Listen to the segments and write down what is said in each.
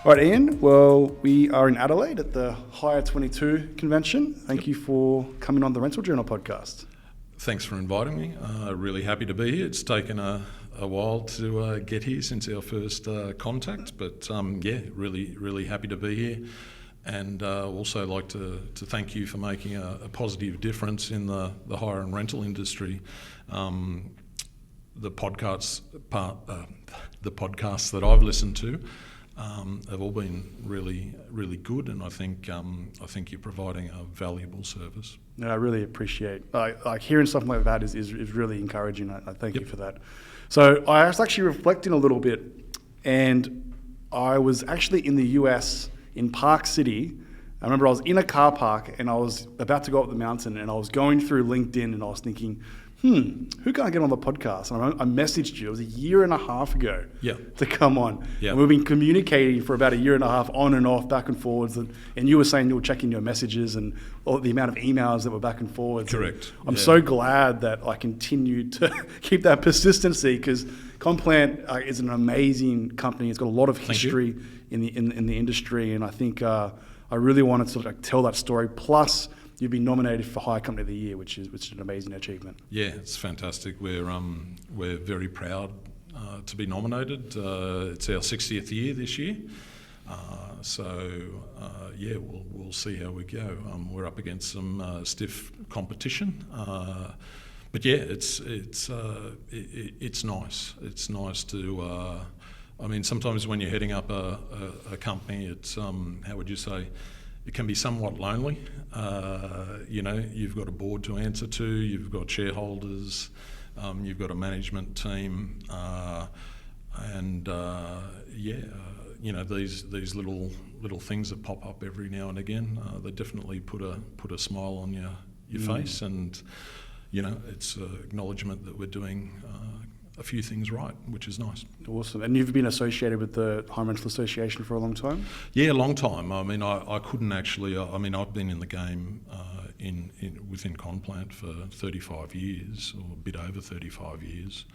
All right, Ian. Well, we are in Adelaide at the Hire 22 convention. Thank you for coming on the Rental Journal podcast. Thanks for inviting me. Really happy to be here. It's taken a while to get here since our first contact, but really happy to be here. And also like to thank you for making a positive difference in the hire and rental industry. The podcasts that I've listened to have all been really good, and I think you're providing a valuable service. No, I really appreciate like hearing something like that is really encouraging. I thank you for that. So I was actually reflecting a little bit, and I was actually in the US in Park City. I remember I was in a car park and I was about to go up the mountain, and I was going through LinkedIn and I was thinking, who can I get on the podcast? And I messaged you. It was a year and a half ago to come on. Yeah. And we've been communicating for about a year and a half, on and off, back and forwards. And you were saying you were checking your messages and all the amount of emails that were back and forwards. Correct. And I'm so glad that I continued to keep that persistency, because Conplant is an amazing company. It's got a lot of history in the industry, and I think I really wanted to sort of tell that story. Plus, you've been nominated for Hire Company of the Year, which is an amazing achievement. Yeah, it's fantastic. We're very proud to be nominated. It's our 60th year this year, we'll see how we go. We're up against some stiff competition, but yeah, it's nice. It's nice to. Sometimes when you're heading up a company, it's how would you say? It can be somewhat lonely. You've got a board to answer to, you've got shareholders, you've got a management team, these little things that pop up every now and again. They definitely put a smile on your face, and it's acknowledgement that we're doing a few things right, which is nice. Awesome. And you've been associated with the Hire Rental Association for a long time? Yeah, a long time. I couldn't actually. I've been in the game within Conplant for 35 years, or a bit over 35 years.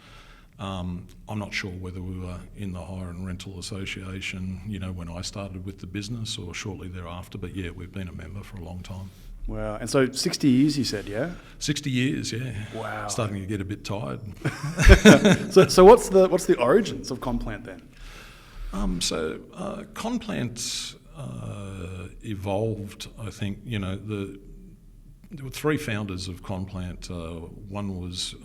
I'm not sure whether we were in the Hire and Rental Association, when I started with the business, or shortly thereafter. But yeah, we've been a member for a long time. Wow. And so 60 years, you said, yeah? 60 years, yeah. Wow. Starting to get a bit tired. So what's the origins of Conplant then? Conplant evolved, I think, there were three founders of Conplant. One was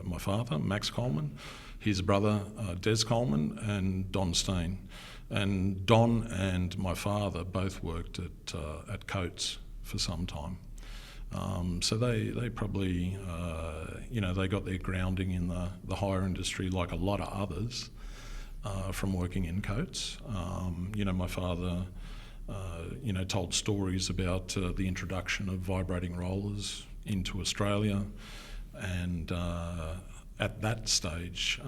my father, Max Coleman, his brother, Des Coleman, and Don Steen. And Don and my father both worked at Coates for some time. So they probably, they got their grounding in the hire industry like a lot of others from working in Coates. My father, told stories about the introduction of vibrating rollers into Australia, and at that stage,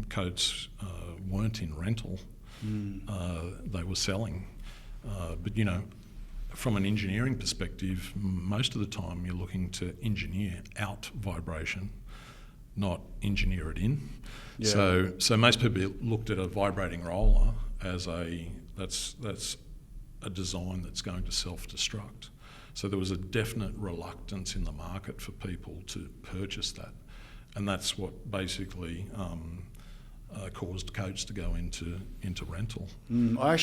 Coates weren't in rental. They were selling. But from an engineering perspective, most of the time you're looking to engineer out vibration, not engineer it in. Yeah. So most people looked at a vibrating roller as that's a design that's going to self-destruct. So there was a definite reluctance in the market for people to purchase that, and that's what basically caused Coates to go into rental. I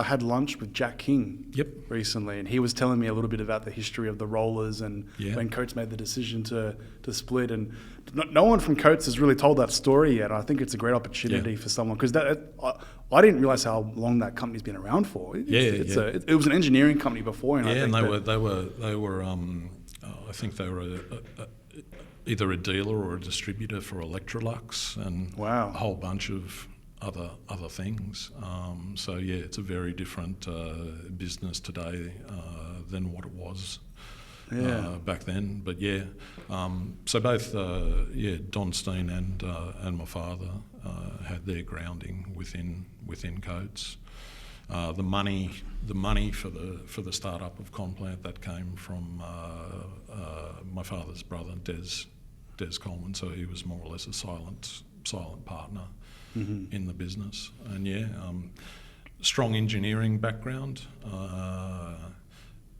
had lunch with Jack King recently, and he was telling me a little bit about the history of the rollers and when Coates made the decision to split. And no one from Coates has really told that story yet. I think it's a great opportunity for someone, because I didn't realise how long that company's been around for. It was an engineering company before. And they were. I think they were either a dealer or a distributor for Electrolux and a whole bunch of other things. It's a very different business today than what it was back then. But so both Don Steen and my father had their grounding within Coates. The money for the startup of Conplant, that came from my father's brother, Des Coleman. So he was more or less a silent partner in the business. And strong engineering background,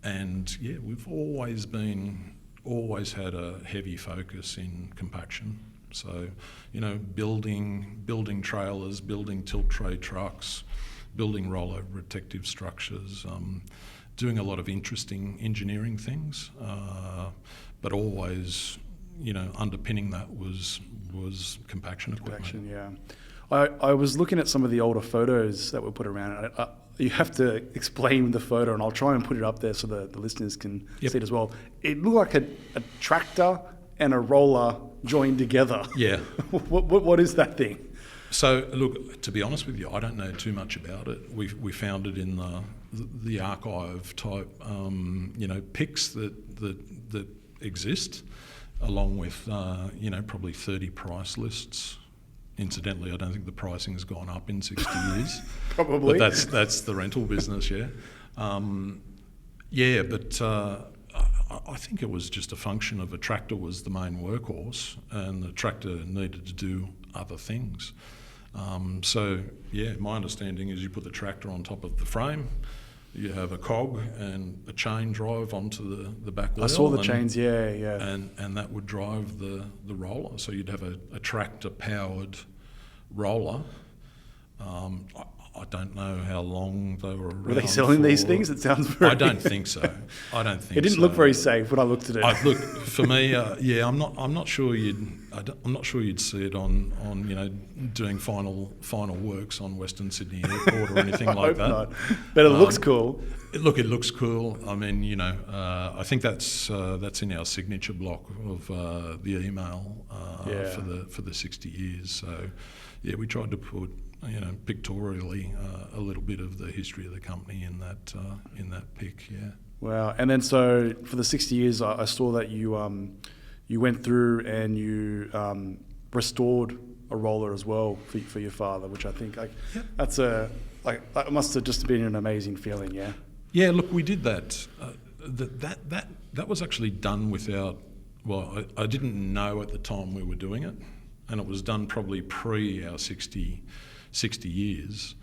and yeah, we've always had a heavy focus in compaction. So, building trailers, building tilt tray trucks, building rollover protective structures, doing a lot of interesting engineering things, but always, underpinning that was compaction equipment. Compaction, yeah. I was looking at some of the older photos that were put around. You have to explain the photo, and I'll try and put it up there so the listeners can see it as well. It looked like a tractor and a roller joined together. Yeah. What is that thing? So, look, to be honest with you, I don't know too much about it. We found it in the archive type, pics that exist, along with probably 30 price lists. Incidentally, I don't think the pricing has gone up in 60 years. Probably. But that's the rental business, yeah. I think it was just a function of a tractor was the main workhorse, and the tractor needed to do other things. My understanding is you put the tractor on top of the frame, you have a cog and a chain drive onto the back wheel. I saw the chains, yeah. And that would drive the roller. So you'd have a tractor-powered roller. I don't know how long they were around. Were they selling these things? It sounds very... I don't think so. It didn't look very safe when I looked at it. Look, for me, I'm not sure you'd see it on doing final works on Western Sydney Airport or anything like that. Not. But it looks cool. It looks cool. I mean, I think that's in our signature block of the email for the 60 years. So, yeah, we tried to put pictorially a little bit of the history of the company in that pic. Yeah. Wow. And then so for the 60 years, I saw that you went through and you restored a roller as well for your father, which I think that must have just been an amazing feeling. Yeah. Yeah. Look, we did that. That was actually done without. Well, I didn't know at the time we were doing it, and it was done probably pre our 60 years.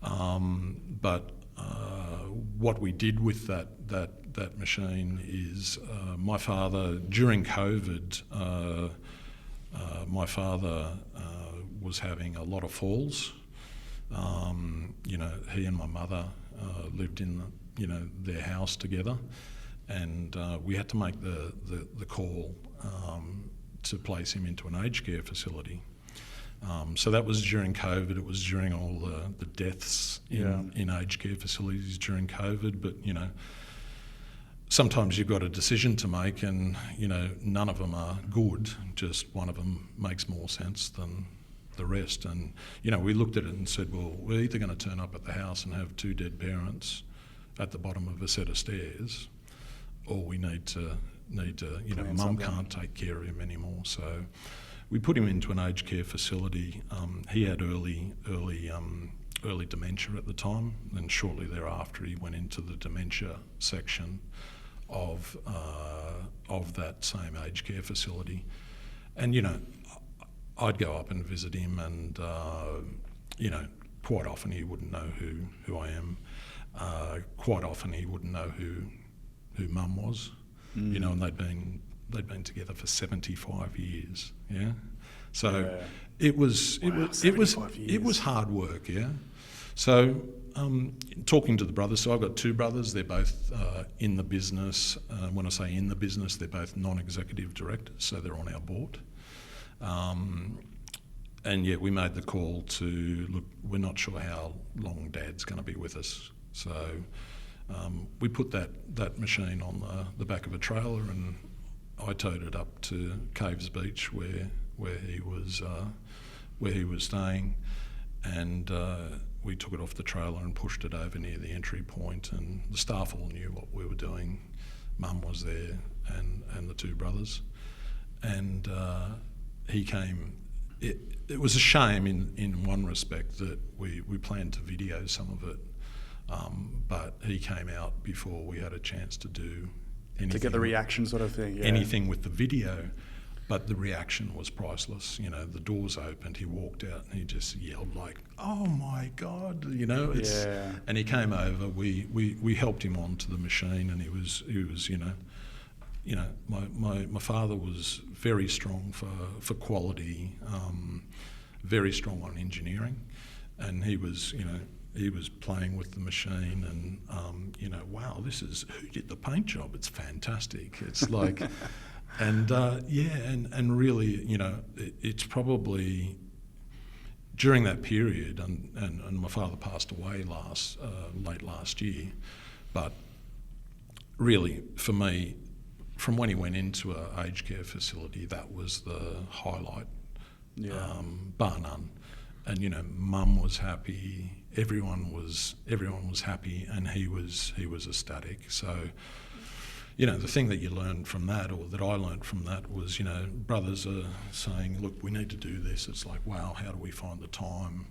But what we did with that machine is my father, during COVID, was having a lot of falls. He and my mother lived in their house together, and we had to make the call to place him into an aged care facility. So that was during COVID. It was during all the deaths in aged care facilities during COVID. But, sometimes you've got a decision to make, and, none of them are good. Just one of them makes more sense than the rest. And, we looked at it and said, well, we're either going to turn up at the house and have two dead parents at the bottom of a set of stairs, or we need to Mum can't take care of him anymore. So we put him into an aged care facility. He had early dementia at the time, and shortly thereafter he went into the dementia section of that same aged care facility. And I'd go up and visit him, and quite often he wouldn't know who I am. Quite often he wouldn't know who Mum was. And they'd been together for 75 years. Yeah, so it was hard work. Yeah, so talking to the brothers. So I've got two brothers. They're both in the business. When I say in the business, they're both non-executive directors. So they're on our board. And yet we made the call to look. We're not sure how long Dad's going to be with us. So we put that machine on the back of a trailer, and I towed it up to Caves Beach where he was staying, and we took it off the trailer and pushed it over near the entry point, and the staff all knew what we were doing. Mum was there, and the two brothers, and he came. It was a shame in one respect that we planned to video some of it, but he came out before we had a chance to do anything. To get the reaction sort of thing, yeah. Anything with the video. but the reaction was priceless. You know, the doors opened, he walked out, and he just yelled like, "Oh my God!" You know, and he came over. We helped him onto the machine, and he was my father was very strong for quality, very strong on engineering, and he was playing with the machine, and wow, who did the paint job? It's fantastic. It's like, and really, it's probably during that period, and my father passed away late last year, but really for me, from when he went into an aged care facility, that was the highlight, bar none. And Mum was happy, everyone was happy, and he was ecstatic. So, the thing that you learned from that, or that I learned from that, was brothers are saying, look, we need to do this. It's like, wow, how do we find the time?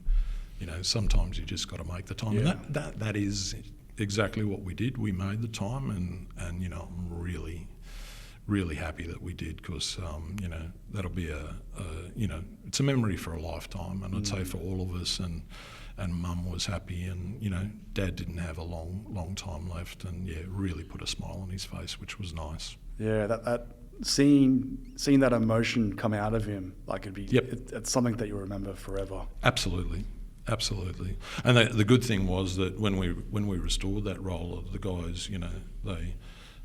Sometimes you just got to make the time. Yeah. And that is exactly what we did. We made the time, and I'm really happy that we did, because that'll be it's a memory for a lifetime, and I'd say for all of us. And Mum was happy, and Dad didn't have a long time left, and really put a smile on his face, which was nice. Yeah, that seeing that emotion come out of him, like it's something that you'll remember forever. Absolutely. And the good thing was that when we restored that roller, the guys,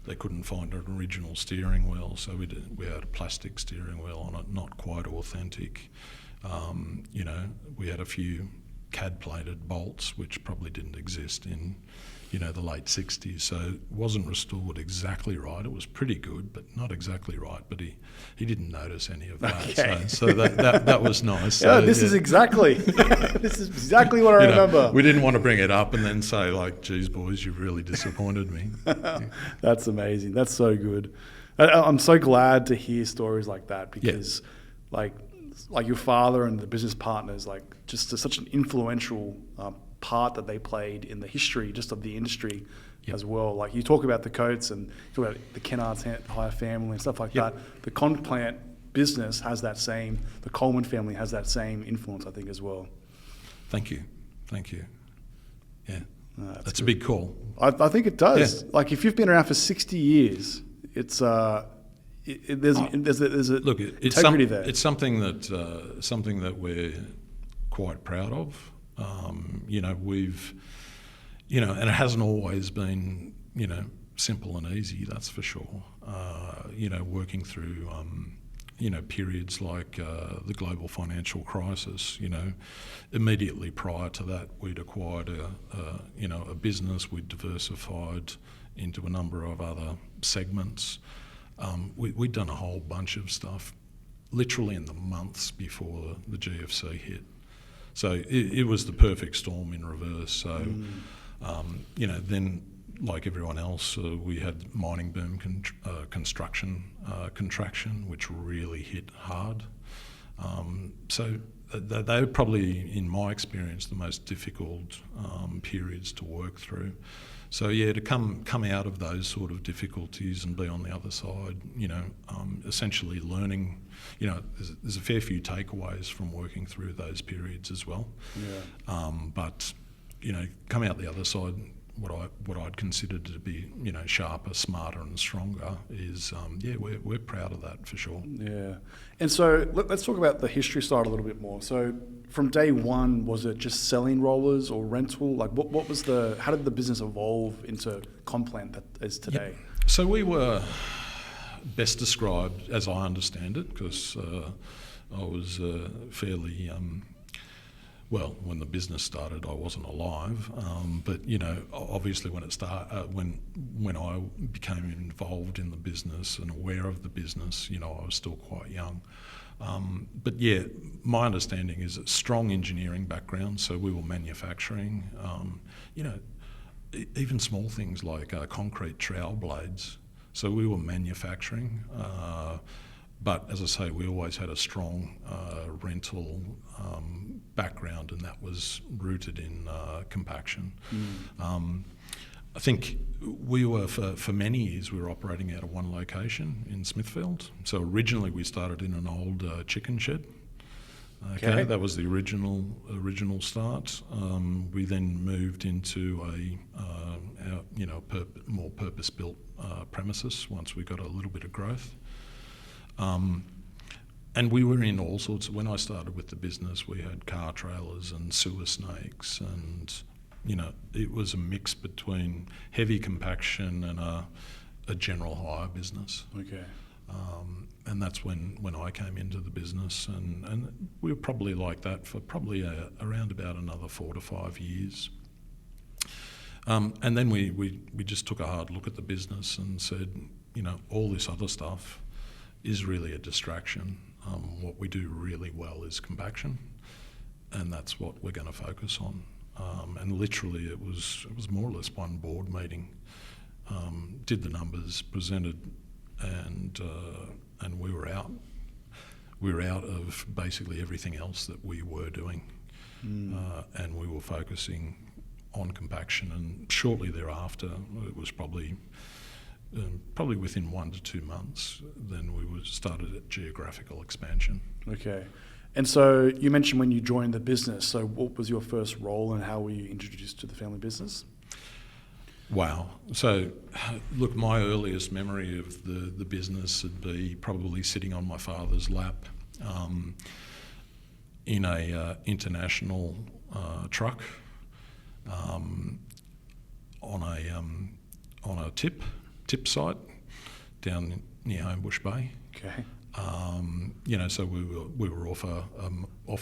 they couldn't find an original steering wheel, so we had a plastic steering wheel on it, not quite authentic. We had a few CAD-plated bolts, which probably didn't exist in, the late 60s. So it wasn't restored exactly right. It was pretty good, but not exactly right. But he didn't notice any of that. Okay. So that was nice. Yeah, so, this is exactly what I remember. We didn't want to bring it up and then say like, "Geez, boys, you've really disappointed me." That's amazing. That's so good. I'm so glad to hear stories like that, because like your father and the business partners, like just such an influential part that they played in the history just of the industry as well. Like you talk about the Coates and you talk about the Kennard's Hire family and stuff like that. The Conplant business has that same, the Coleman family has that same influence, I think, as well. Thank you. Yeah, that's good. A big call. I think it does. Yeah. Like if you've been around for 60 years, it's there's look, integrity there. It's something that we're quite proud of. We've, and it hasn't always been, simple and easy. That's for sure. Working through, periods like the global financial crisis. Immediately prior to that, we'd acquired a business. We'd diversified into a number of other segments. We'd done a whole bunch of stuff, literally in the months before the GFC hit. So it was the perfect storm in reverse. So, then like everyone else, we had mining boom construction contraction, which really hit hard. So they were probably, in my experience, the most difficult periods to work through. So to come out of those sort of difficulties and be on the other side, essentially learning, there's a fair few takeaways from working through those periods as well. Yeah. But come out the other side, what I'd consider to be sharper, smarter, and stronger is we're proud of that for sure. Yeah. And so let's talk about the history side a little bit more. So from day one, was it just selling rollers or rental? Like what was how did the business evolve into Conplant that is today? Yep. So we were best described, as I understand it, because I was fairly when the business started, I wasn't alive. But obviously when it when I became involved in the business and aware of the business, I was still quite young. But my understanding is a strong engineering background. So we were manufacturing, even small things like concrete trowel blades. So we were manufacturing. But as I say, we always had a strong rental background, and that was rooted in compaction. I think we were, for many years, we were operating out of one location in Smithfield. So originally we started in an old chicken shed. Okay, that was the original start. We then moved into more purpose-built premises once we got a little bit of growth. And we were in all sorts. When I started with the business, we had car trailers and sewer snakes, and it was a mix between heavy compaction and a general hire business. Okay. And that's when I came into the business, and we were probably like that for probably around about another 4 to 5 years. And then we just took a hard look at the business and said, all this other stuff is really a distraction. What we do really well is compaction, and that's what we're going to focus on. And literally, it was more or less one board meeting. Did the numbers, presented, and we were out. We were out of basically everything else that we were doing, and we were focusing on compaction. And shortly thereafter, it was probably within 1 to 2 months, then we started at geographical expansion. Okay. And so you mentioned when you joined the business, so what was your first role and how were you introduced to the family business? Wow. So, look, my earliest memory of the business would be probably sitting on my father's lap in a international truck on a tip site down near Homebush Bay. Okay. So we were off a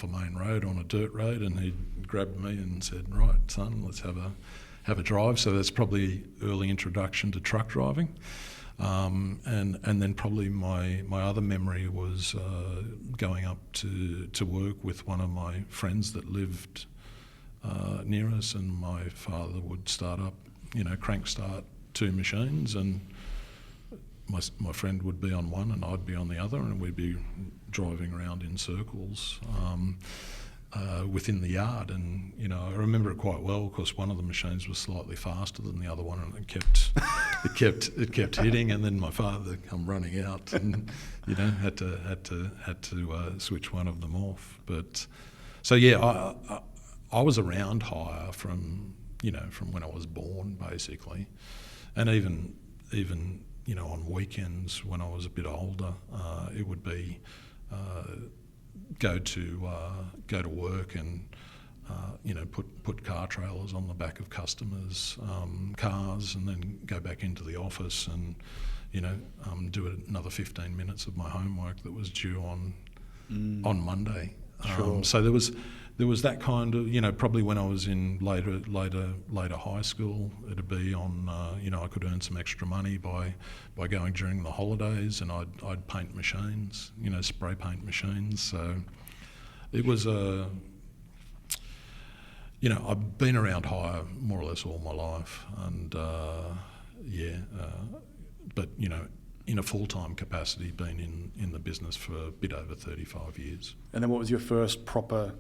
main road on a dirt road, and he grabbed me and said, "Right, son, let's have a drive." So that's probably early introduction to truck driving. And then probably my other memory was going up to work with one of my friends that lived near us, and my father would start up, crank start 2 machines, and my friend would be on one and I'd be on the other, and we'd be driving around in circles within the yard. And I remember it quite well because one of the machines was slightly faster than the other one, and it kept hitting. And then my father come running out and had to switch one of them off. But so yeah, I was around hire from when I was born basically, and even on weekends when I was a bit older, it would be go to work and put car trailers on the back of customers' cars, and then go back into the office and do another 15 minutes of my homework that was due on Monday. Sure. So there was that kind of, probably when I was in later high school, it'd be on, I could earn some extra money by going during the holidays, and I'd paint machines, spray paint machines. So it was I've been around hire more or less all my life, and but in a full-time capacity, been in the business for a bit over 35 years. And then what was your first proper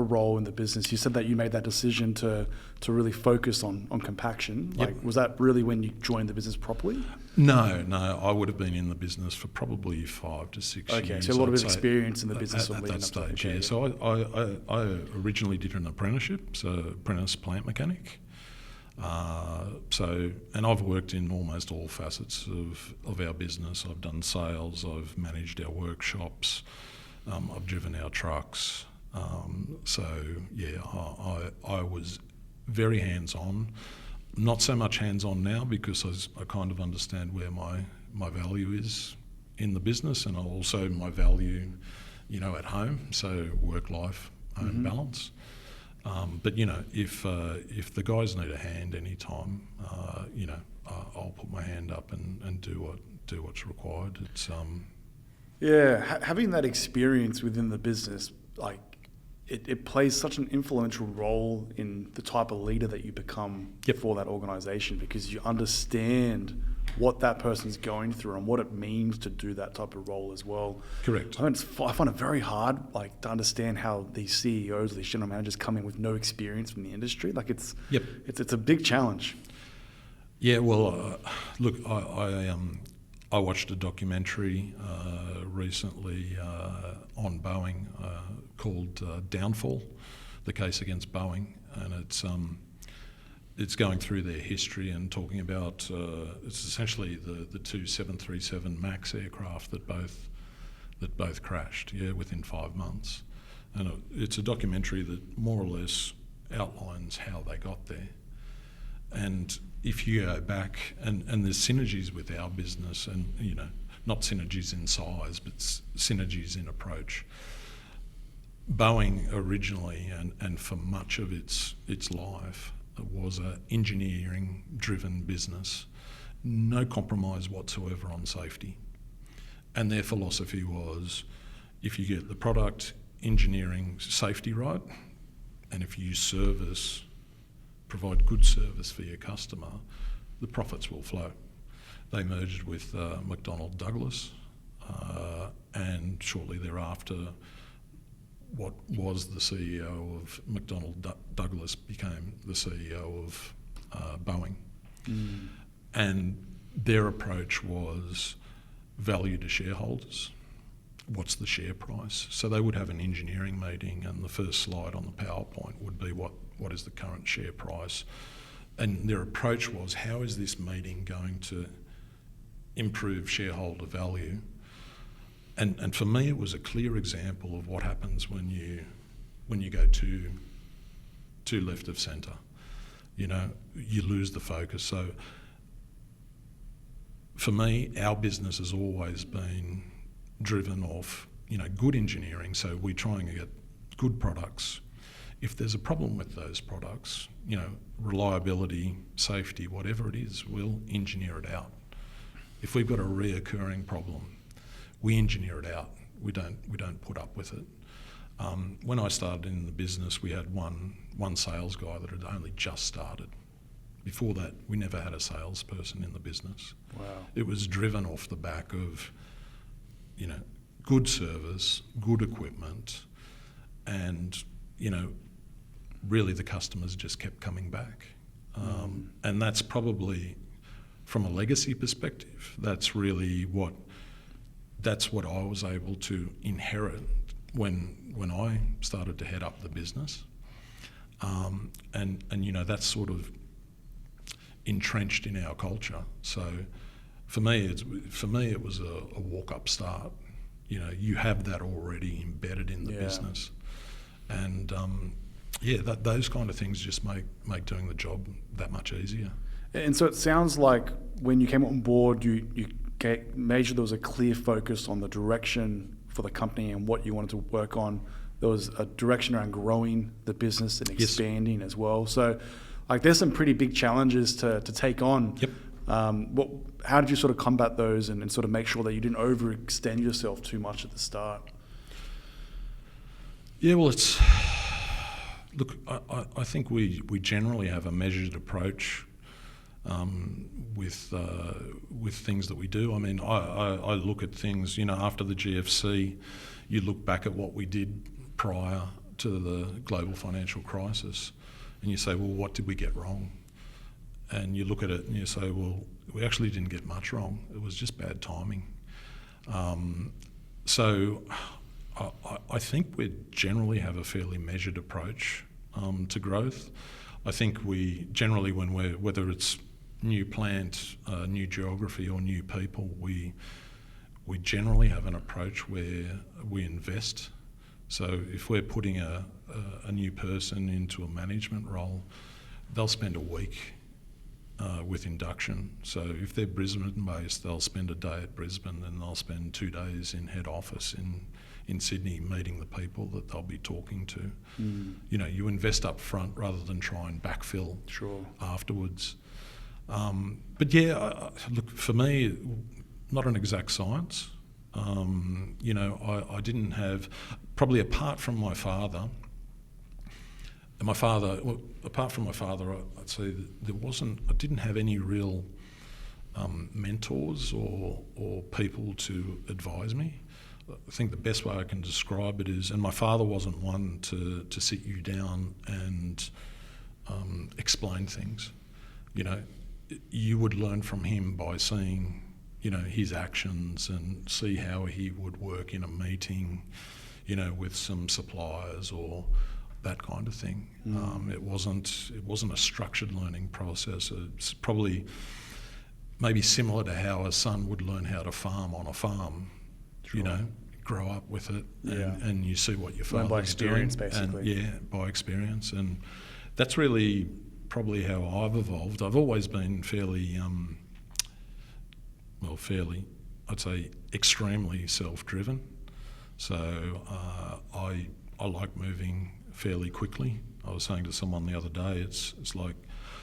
role in the business? You said that you made that decision to really focus on compaction. Yep. Was that really when you joined the business properly? No, I would have been in the business for probably 5 to 6 years. Okay, so a lot of experience in the business at that stage, okay. yeah. So I originally did an apprenticeship, so apprentice plant mechanic. And I've worked in almost all facets of our business. I've done sales, I've managed our workshops, I've driven our trucks. I was very hands-on. Not so much hands-on now because I kind of understand where my value is in the business, and also my value, at home. So work-life, home balance. But if the guys need a hand anytime, I'll put my hand up and do what's required. It's having that experience within the business, it plays such an influential role in the type of leader that you become for that organisation, because you understand what that person's going through and what it means to do that type of role as well. Correct. I find it very hard, like, to understand how these CEOs or these general managers come in with no experience from the industry. Like, it's a big challenge. Yeah, well, look, I watched a documentary recently on Boeing called Downfall, the case against Boeing, and it's going through their history and talking about it's essentially the two 737 MAX aircraft that both crashed, within 5 months, and it's a documentary that more or less outlines how they got there. And if you go back, and there's synergies with our business, and not synergies in size, but synergies in approach. Boeing originally, and for much of its life, was an engineering-driven business, no compromise whatsoever on safety. And their philosophy was, if you get the product, engineering, safety right, and if you provide good service for your customer, the profits will flow. They merged with McDonnell Douglas, and shortly thereafter, what was the CEO of McDonnell Douglas became the CEO of Boeing. And their approach was value to shareholders. What's the share price? So they would have an engineering meeting, and the first slide on the PowerPoint would be what is the current share price. And their approach was, how is this meeting going to improve shareholder value? And for me, it was a clear example of what happens when you go too left of centre. You lose the focus. So for me, our business has always been driven off, good engineering. So we try and get good products. If there's a problem with those products, reliability, safety, whatever it is, we'll engineer it out. If we've got a reoccurring problem, we engineer it out. We don't put up with it. When I started in the business, we had one sales guy that had only just started. Before that, we never had a salesperson in the business. Wow. It was driven off the back of, good service, good equipment, and, really the customers just kept coming back. And that's probably, from a legacy perspective, that's really what I was able to inherit when I started to head up the business. And that's sort of entrenched in our culture. So for me it was a walk-up start. You have that already embedded in the business. And those kind of things just make doing the job that much easier. And so it sounds like when you came on board, you made sure there was a clear focus on the direction for the company and what you wanted to work on. There was a direction around growing the business and expanding as well. So, there's some pretty big challenges to take on. Yep. How did you sort of combat those and sort of make sure that you didn't overextend yourself too much at the start? Yeah, well, look, I think we generally have a measured approach with things that we do. I mean, I look at things, after the GFC, you look back at what we did prior to the global financial crisis, and you say, well, what did we get wrong? And you look at it and you say, well, we actually didn't get much wrong. It was just bad timing. So I think we generally have a fairly measured approach to growth. I think we generally, whether it's new plant, new geography or new people, we generally have an approach where we invest. So if we're putting a new person into a management role, they'll spend a week with induction. So if they're Brisbane based, they'll spend a day at Brisbane and they'll spend 2 days in head office in Sydney meeting the people that they'll be talking to. You invest up front rather than try and backfill afterwards. Look, for me, not an exact science. I didn't have, probably apart from my father, apart from my father, I'd say that I didn't have any real mentors or people to advise me. I think the best way I can describe it is, and my father wasn't one to sit you down and explain things. You know, you would learn from him by seeing, you know, his actions and see how he would work in a meeting, you know, with some suppliers or that kind of thing. It wasn't a structured learning process. It's probably maybe similar to how a son would learn how to farm on a farm. Sure. You know, grow up with it, and you see what your father's by experience, doing, basically. and by experience, and that's really probably how I've evolved. I've always been fairly, I'd say, extremely self-driven. So I like moving fairly quickly. I was saying to someone the other day, it's like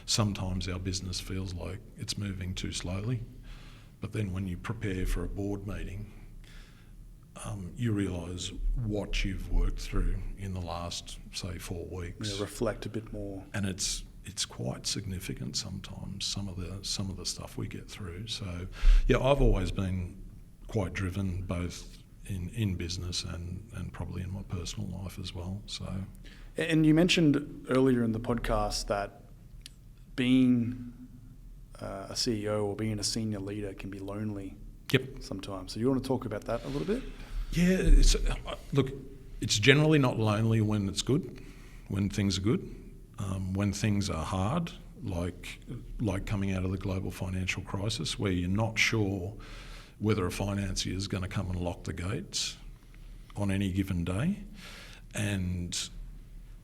sometimes our business feels like it's moving too slowly, but then when you prepare for a board meeting, you realise what you've worked through in the last, say, 4 weeks. Yeah, reflect a bit more. And it's quite significant sometimes, some of the stuff we get through. So yeah, I've always been quite driven, both in business and probably in my personal life as well. So, and you mentioned earlier in the podcast that being a CEO or being a senior leader can be lonely. Yep. Sometimes. So you want to talk about that a little bit? Yeah, it's generally not lonely when it's good, when things are good. When things are hard, like coming out of the global financial crisis, where you're not sure whether a financier is going to come and lock the gates on any given day. And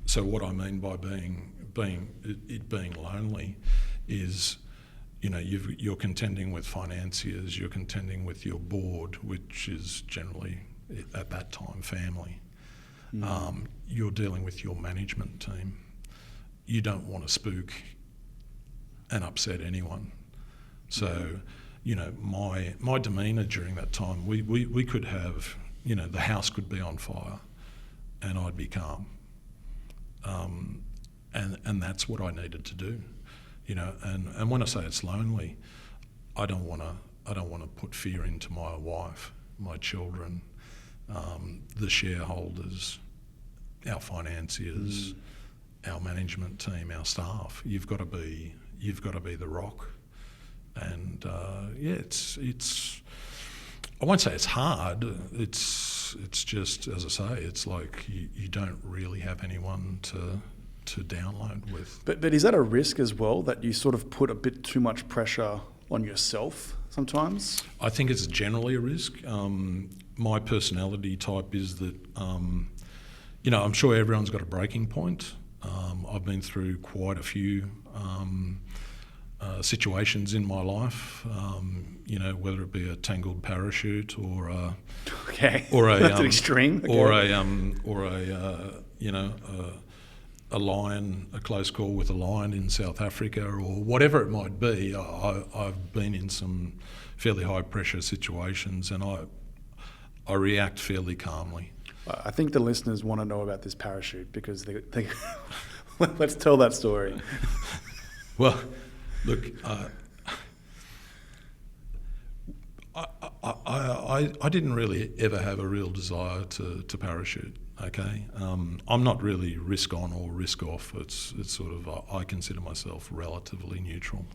so what I mean by being lonely is, you know, you're contending with financiers, you're contending with your board, which is generally at that time family. You're dealing with your management team. You don't want to spook and upset anyone. So, you know, my demeanour during that time, we could have, you know, the house could be on fire and I'd be calm. And that's what I needed to do, you know. And when I say it's lonely, I don't want to put fear into my wife, my children, the shareholders, our financiers, our management team, our staff. You've got to be the rock. And it's I won't say it's hard. It's just, as I say, it's like you don't really have anyone to download with. But is that a risk as well, that you sort of put a bit too much pressure on yourself sometimes? I think it's generally a risk. My personality type is that, you know, I'm sure everyone's got a breaking point. I've been through quite a few situations in my life, you know, whether it be a tangled parachute or a that's an extreme, a lion, a close call with a lion in South Africa, or whatever it might be. I've been in some fairly high pressure situations, and I react fairly calmly. I think the listeners want to know about this parachute, because they let's tell that story. Well, look, I didn't really ever have a real desire to parachute. Okay, I'm not really risk on or risk off. It's sort of, I consider myself relatively neutral.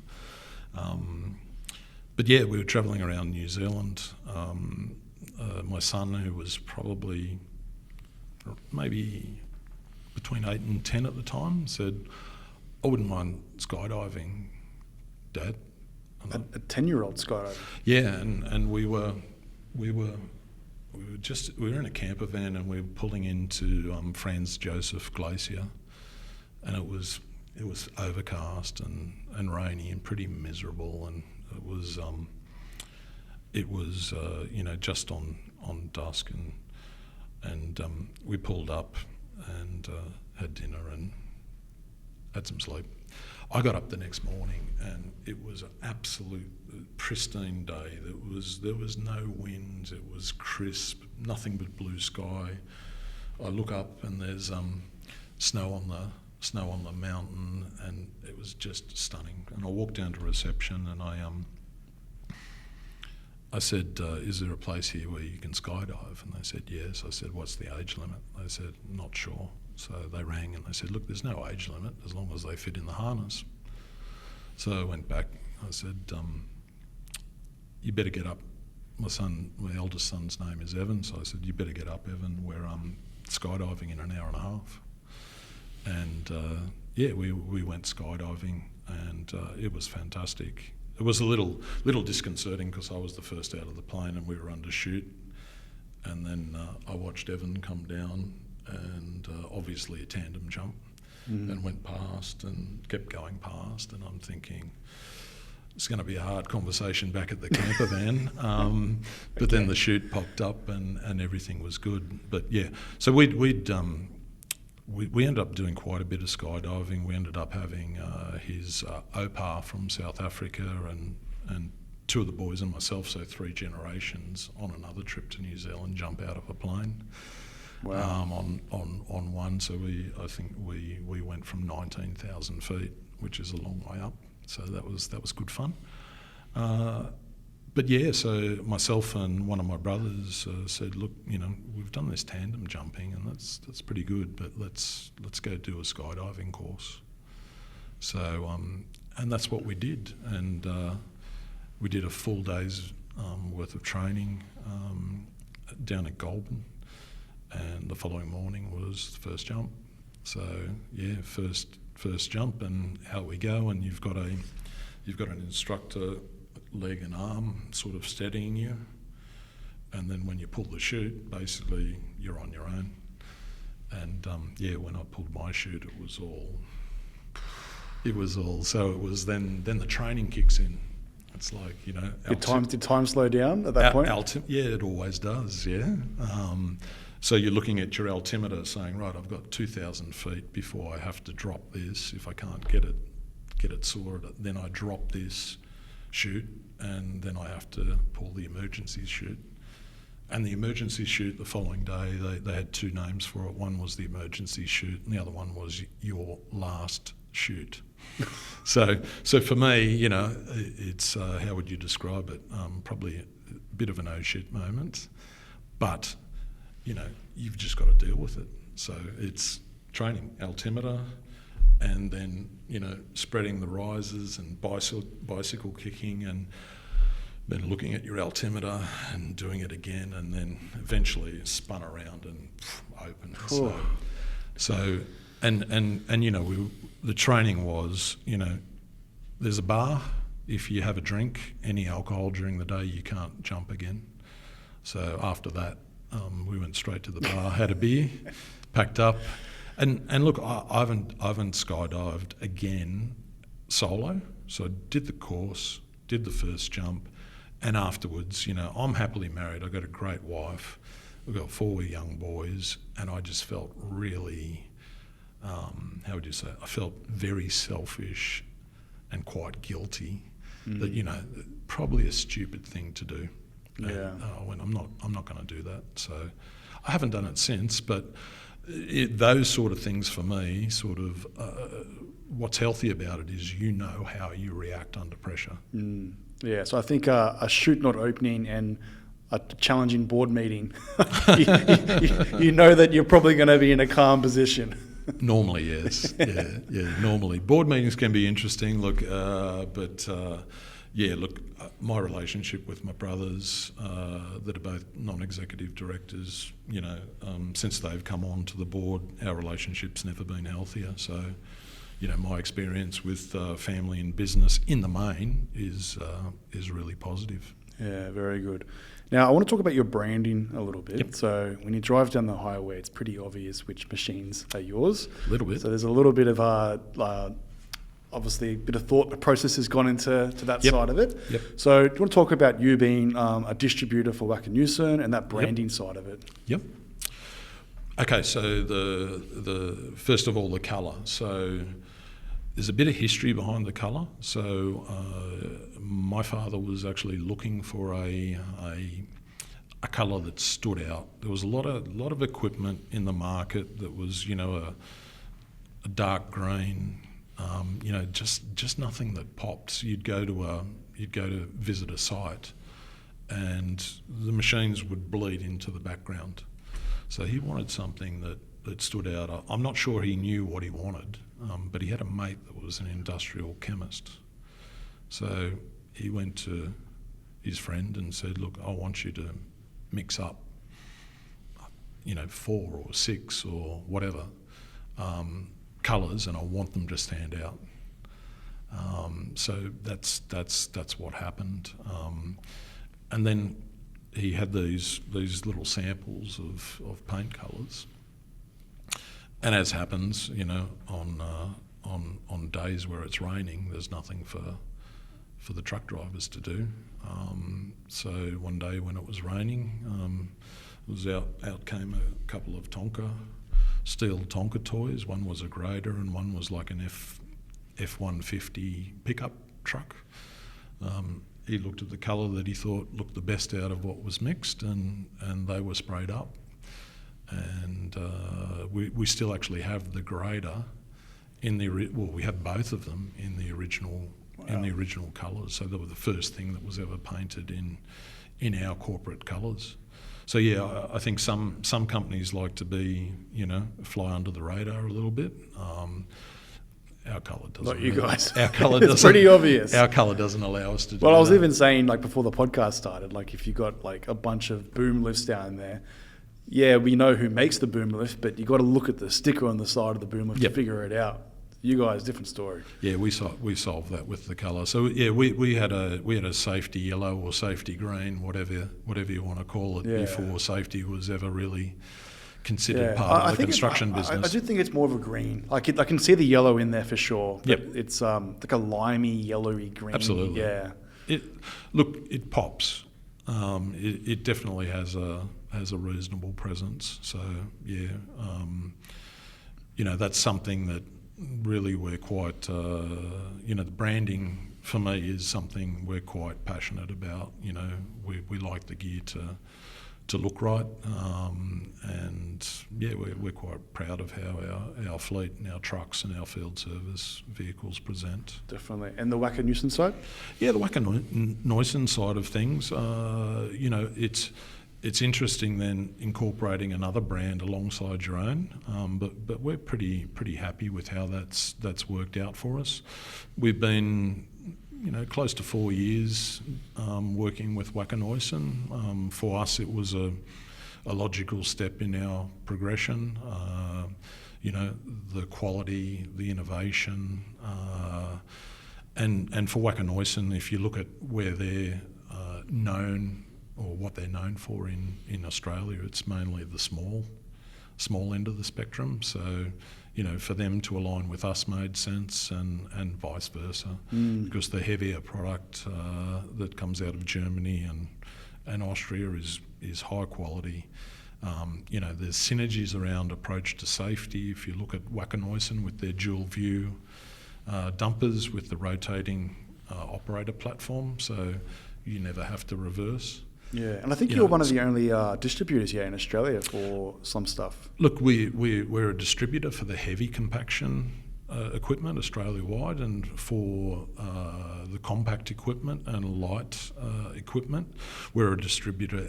But yeah, we were travelling around New Zealand. My son, who was probably maybe between 8 and 10 at the time, said, "I wouldn't mind skydiving, Dad." A 10-year-old skydiving? Yeah, and we were in a camper van, and we were pulling into Franz Josef Glacier, and it was overcast and rainy and pretty miserable, and it was you know, just on dusk, and we pulled up and had dinner and had some sleep. I got up the next morning, and it was an absolute pristine day. There was no wind. It was crisp, nothing but blue sky. I look up, and there's snow on the mountain, and it was just stunning. And I walked down to reception, and I said, is there a place here where you can skydive? And they said, yes. I said, what's the age limit? They said, not sure. So they rang and they said, look, there's no age limit as long as they fit in the harness. So I went back. I said, you better get up. My eldest son's name is Evan. So I said, you better get up, Evan. We're skydiving in an hour and a half. And we went skydiving, and it was fantastic. It was a little disconcerting because I was the first out of the plane and we were under chute. And then I watched Evan come down, and obviously a tandem jump, and went past and kept going past. And I'm thinking, it's going to be a hard conversation back at the camper van. But then the chute popped up and everything was good. But yeah, so we ended up doing quite a bit of skydiving. We ended up having his opa from South Africa and two of the boys and myself, so 3 generations, on another trip to New Zealand, jump out of a plane. Wow. On one. So I think we went from 19,000 feet, which is a long way up. So that was good fun. But yeah, so myself and one of my brothers said, look, we've done this tandem jumping and that's pretty good, but let's go do a skydiving course. So and that's what we did, and we did a full day's worth of training down at Coleman, and the following morning was the first jump. So yeah, first jump, and out we go, and you've got an instructor, leg and arm, sort of steadying you, and then when you pull the chute, basically you're on your own. And when I pulled my chute, it was all. So it was then the training kicks in. It's like, Did time slow down at that point? Yeah, it always does. Yeah. So you're looking at your altimeter, saying, right, I've got 2,000 feet before I have to drop this. If I can't get it sorted, then I drop this chute, and then I have to pull the emergency chute. And the emergency chute the following day, they had 2 names for it. One was the emergency chute, and the other one was your last chute. So for me, it's how would you describe it? Probably a bit of an oh shit moment, but you've just got to deal with it. So it's training altimeter, and then spreading the rises and bicycle kicking, and then looking at your altimeter and doing it again, and then eventually spun around and open. Cool. So the training was, there's a bar. If you have a drink, any alcohol during the day, you can't jump again. So after that, we went straight to the bar, had a beer, packed up. And look, I haven't skydived again solo. So I did the course, did the first jump, and afterwards, I'm happily married. I've got a great wife. We've got 4 young boys, and I just felt really, how would you say? I felt very selfish and quite guilty. That probably a stupid thing to do. Yeah. And I went, I'm not going to do that. So I haven't done it since, but. Those sort of things for me, what's healthy about it is how you react under pressure. Yeah, so I think a chute not opening and a challenging board meeting, you know that you're probably going to be in a calm position. Normally, yes. Yeah. Normally, board meetings can be interesting. Look, my relationship with my brothers that are both non-executive directors, since they've come on to the board, our relationship's never been healthier. So, my experience with family and business in the main is really positive. Yeah, very good. Now, I want to talk about your branding a little bit. Yep. So when you drive down the highway, it's pretty obvious which machines are yours. A little bit. So there's a little bit of obviously a bit of thought process has gone into that side of it. Yep. So do you want to talk about you being a distributor for Wackenewson and that branding side of it? Yep. Okay, so the first of all, the colour. So there's a bit of history behind the colour. So my father was actually looking for a colour that stood out. There was a lot of equipment in the market that was, a dark green. Just nothing that popped. You'd go to visit a site, and the machines would bleed into the background. So he wanted something that stood out. I'm not sure he knew what he wanted, but he had a mate that was an industrial chemist. So he went to his friend and said, look, I want you to mix up, 4 or 6 or whatever colours, and I want them to stand out. So that's what happened. And then he had these little samples of paint colours. And as happens, on days where it's raining, there's nothing for the truck drivers to do. So one day when it was raining, out came a couple of steel Tonka toys. One was a grader and one was like an F-150 pickup truck. He looked at the colour that he thought looked the best out of what was mixed, and they were sprayed up. And we still actually have the grader we have both of them in the original. Wow. In the original colours, so they were the first thing that was ever painted in our corporate colours. So yeah, I think some companies like to be, fly under the radar a little bit. Our colour doesn't. Not you guys. Our colour doesn't. It's pretty obvious. Our colour doesn't allow us to do that. Well, I was even saying, before the podcast started, if you got a bunch of boom lifts down there, yeah, we know who makes the boom lift, but you got to look at the sticker on the side of the boom lift to figure it out. You guys, different story. Yeah, we solved that with the colour. So yeah, we had a safety yellow or safety green, whatever you want to call it, before safety was ever really considered part of the construction business. I do think it's more of a green. I can see the yellow in there for sure. But it's like a limey, yellowy green. Absolutely. Yeah. It pops. It definitely has a reasonable presence. So yeah, that's something that really we're quite, the branding for me is something we're quite passionate about. We like the gear to look right, and yeah, we're quite proud of how our fleet and our trucks and our field service vehicles present. Definitely. And the Wacker-Neuson side? Yeah, the Wacker-Neuson side of things, it's interesting then incorporating another brand alongside your own, but we're pretty happy with how that's worked out for us. We've been close to 4 years working with Wacker-Neuson. For us, it was a logical step in our progression. The quality, the innovation, and for Wacker-Neuson, if you look at where they're known, or what they're known for in Australia, it's mainly the small end of the spectrum. So, for them to align with us made sense, and vice versa, because the heavier product that comes out of Germany and Austria is high quality. There's synergies around approach to safety. If you look at Wacker-Neuson with their dual view dumpers with the rotating operator platform, so you never have to reverse. Yeah, and I think you're one of the only distributors here in Australia for some stuff. Look, we're a distributor for the heavy compaction equipment Australia-wide, and for the compact equipment and light equipment, we're a distributor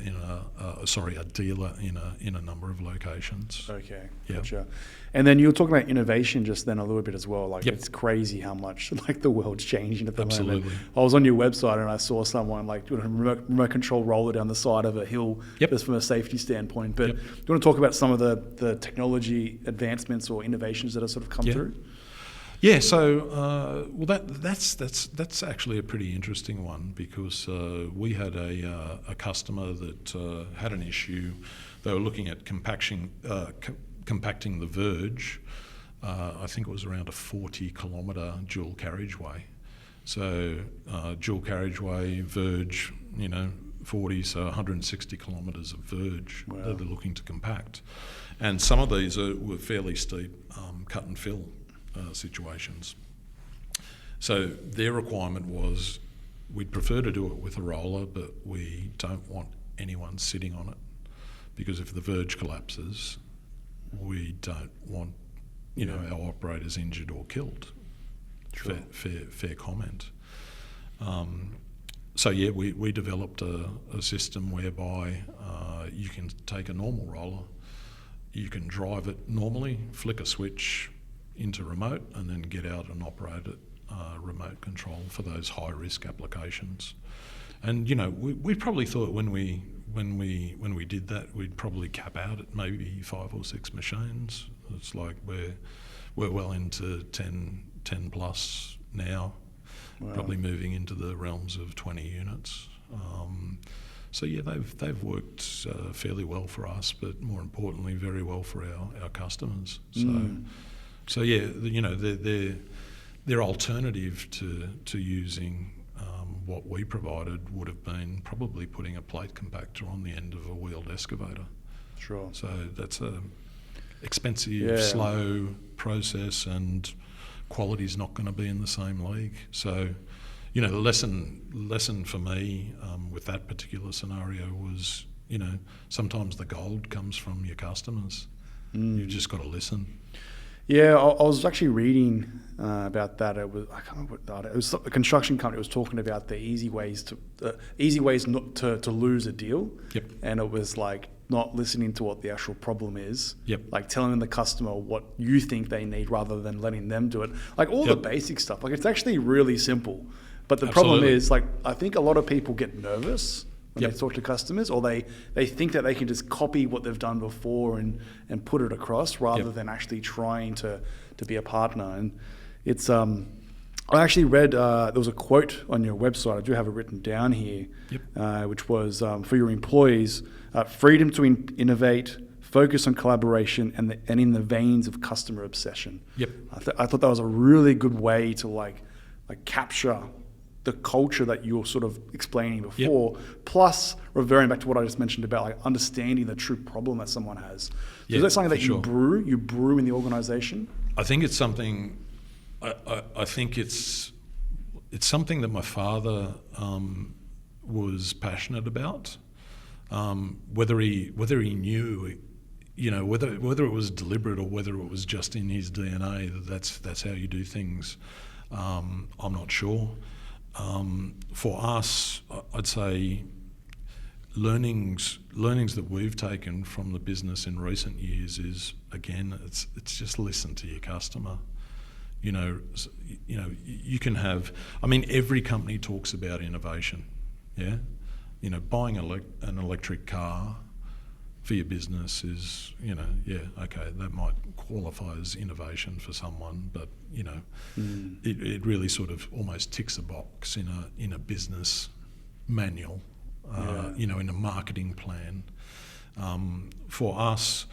a dealer in a number of locations. Okay, gotcha. And then you were talking about innovation just then a little bit as well. It's crazy how much the world's changing at the moment. I was on your website and I saw someone doing a remote control roller down the side of a hill, just from a safety standpoint. But do you want to talk about some of the technology advancements or innovations that have sort of come through? Yeah, so that's actually a pretty interesting one, because we had a customer that had an issue. They were looking at compacting the verge. I think it was around a 40-kilometre dual carriageway. So dual carriageway, verge, 40, so 160 kilometres of verge that they're looking to compact. And some of these were fairly steep cut and fill situations. So their requirement was, we'd prefer to do it with a roller, but we don't want anyone sitting on it, because if the verge collapses, we don't want our operators injured or killed. Sure. Fair comment. So yeah, we developed a system whereby you can take a normal roller, you can drive it normally, flick a switch into remote, and then get out and operate it remote control for those high risk applications. And we probably thought when we did that, we'd probably cap out at maybe 5 or 6 machines. It's like we're well into 10 plus now. Wow. Probably moving into the realms of 20 units. So yeah, they've worked fairly well for us, but more importantly, very well for our customers. So yeah, their alternative to using what we provided would have been probably putting a plate compactor on the end of a wheeled excavator. Sure. So that's a expensive, slow process, and quality's not going to be in the same league. So, the lesson for me with that particular scenario was, sometimes the gold comes from your customers. You've just got to listen. Yeah, I was actually reading about that. I can't remember what that. It was a construction company was talking about the easy ways not to lose a deal. Yep. And it was like not listening to what the actual problem is. Yep. Like telling the customer what you think they need rather than letting them do it. Like all the basic stuff. Like it's actually really simple. But the problem is, like, I think a lot of people get nervous when they talk to customers, or they think that they can just copy what they've done before and put it across rather than actually trying to be a partner. And it's I actually read there was a quote on your website. I do have it written down here, which was for your employees: freedom to innovate, focus on collaboration, and in the veins of customer obsession. Yep. I thought that was a really good way to like capture the culture that you were sort of explaining before, plus reverting back to what I just mentioned about like understanding the true problem that someone has. So is that something that you brew in the organization? I think it's something. I think it's something that my father was passionate about. Whether he knew, whether it was deliberate or whether it was just in his DNA that's how you do things, I'm not sure. For us, I'd say learnings that we've taken from the business in recent years is, again, it's just listen to your customer. You can have. I mean, every company talks about innovation. Yeah, buying an electric car for your business is, okay, that might qualify as innovation for someone, but it really sort of almost ticks a box in a business manual, in a marketing plan. For us,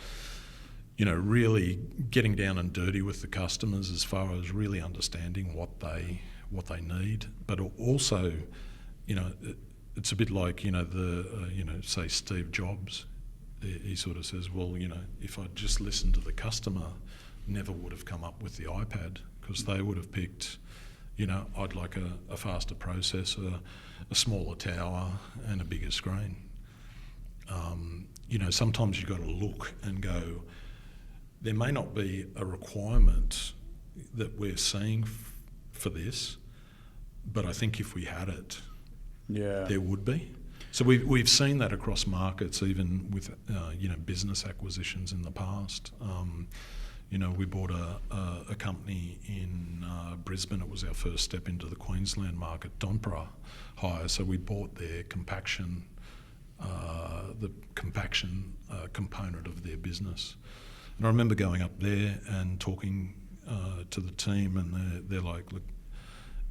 really getting down and dirty with the customers as far as really understanding what they need, but also, it's a bit like say Steve Jobs. He sort of says, well, if I'd just listened to the customer, never would have come up with the iPad, because they would have picked, I'd like a faster processor, a smaller tower, and a bigger screen. Sometimes you've got to look and go, there may not be a requirement that we're seeing for this, but I think if we had it, there would be. So we've seen that across markets, even with business acquisitions in the past. We bought a company in Brisbane. It was our first step into the Queensland market, Donpra Hire. So we bought their compaction, component of their business. And I remember going up there and talking to the team, and they're like, look,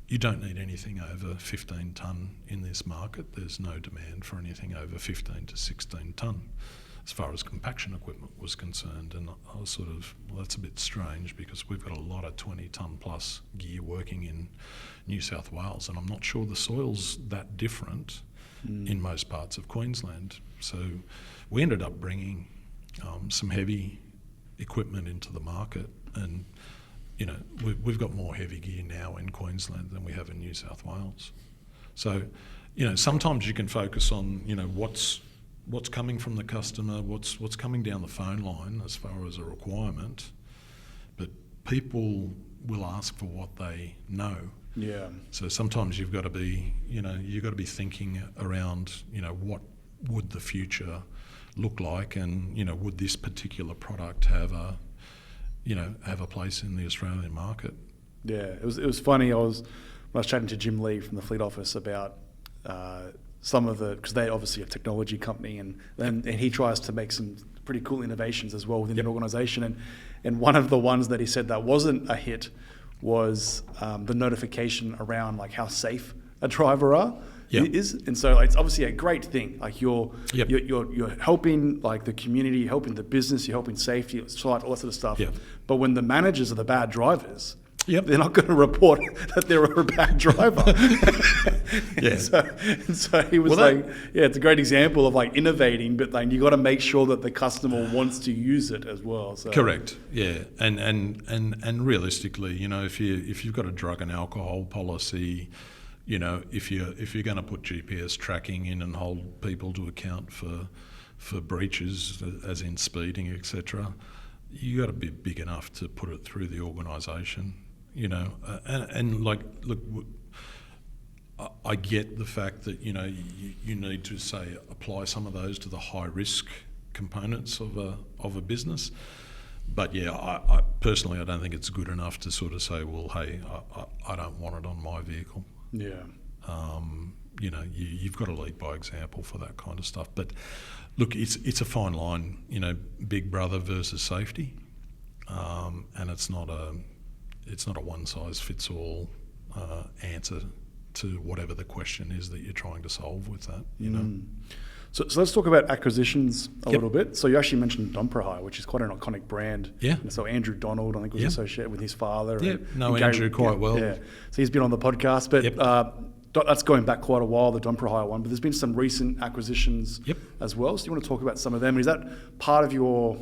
you don't need anything over 15 tonne in this market. There's no demand for anything over 15 to 16 tonne as far as compaction equipment was concerned. And I was sort of, well, that's a bit strange, because we've got a lot of 20 tonne plus gear working in New South Wales, and I'm not sure the soil's that different in most parts of Queensland. So we ended up bringing some heavy equipment into the market, and we've got more heavy gear now in Queensland than we have in New South Wales. So, sometimes you can focus on, what's coming from the customer, what's coming down the phone line as far as a requirement, but people will ask for what they know Yeah. So sometimes you've got to be thinking around, what would the future look like, and would this particular product have a place in the Australian market? Yeah, it was funny. When I was chatting to Jim Lee from the fleet office about some of because they obviously a technology company, and he tries to make some pretty cool innovations as well within the organisation. And one of the ones that he said that wasn't a hit was the notification around like how safe a driver is. And so it's obviously a great thing. Like you're helping like the community, you're helping the business, you're helping safety, all that sort of stuff. Yep. But when the managers are the bad drivers, Yep. they're not going to report that they're a bad driver. Yeah. And so he was it's a great example of like innovating, but like you got to make sure that the customer wants to use it as well. So. Correct. Yeah. And realistically, if you've got a drug and alcohol policy, if you're going to put GPS tracking in and hold people to account for breaches, as in speeding, etc., you got to be big enough to put it through the organisation. And like, look, I get the fact that you need to say apply some of those to the high risk components of a business, but I personally I don't think it's good enough to sort of say, well, hey, I don't want it on my vehicle. Yeah. You've got to lead by example for that kind of stuff. But look, it's a fine line, big brother versus safety, and it's not a one size fits all answer to whatever the question is that you're trying to solve with that. So let's talk about acquisitions a little bit. So you actually mentioned Domprahai, which is quite an iconic brand. Yeah. And so Andrew Donald, I think, was associated with his father. Yeah, and Andrew quite well. Yeah. So he's been on the podcast, but that's going back quite a while, the Domprahai one. But there's been some recent acquisitions as well. So you want to talk about some of them? And is that part of your...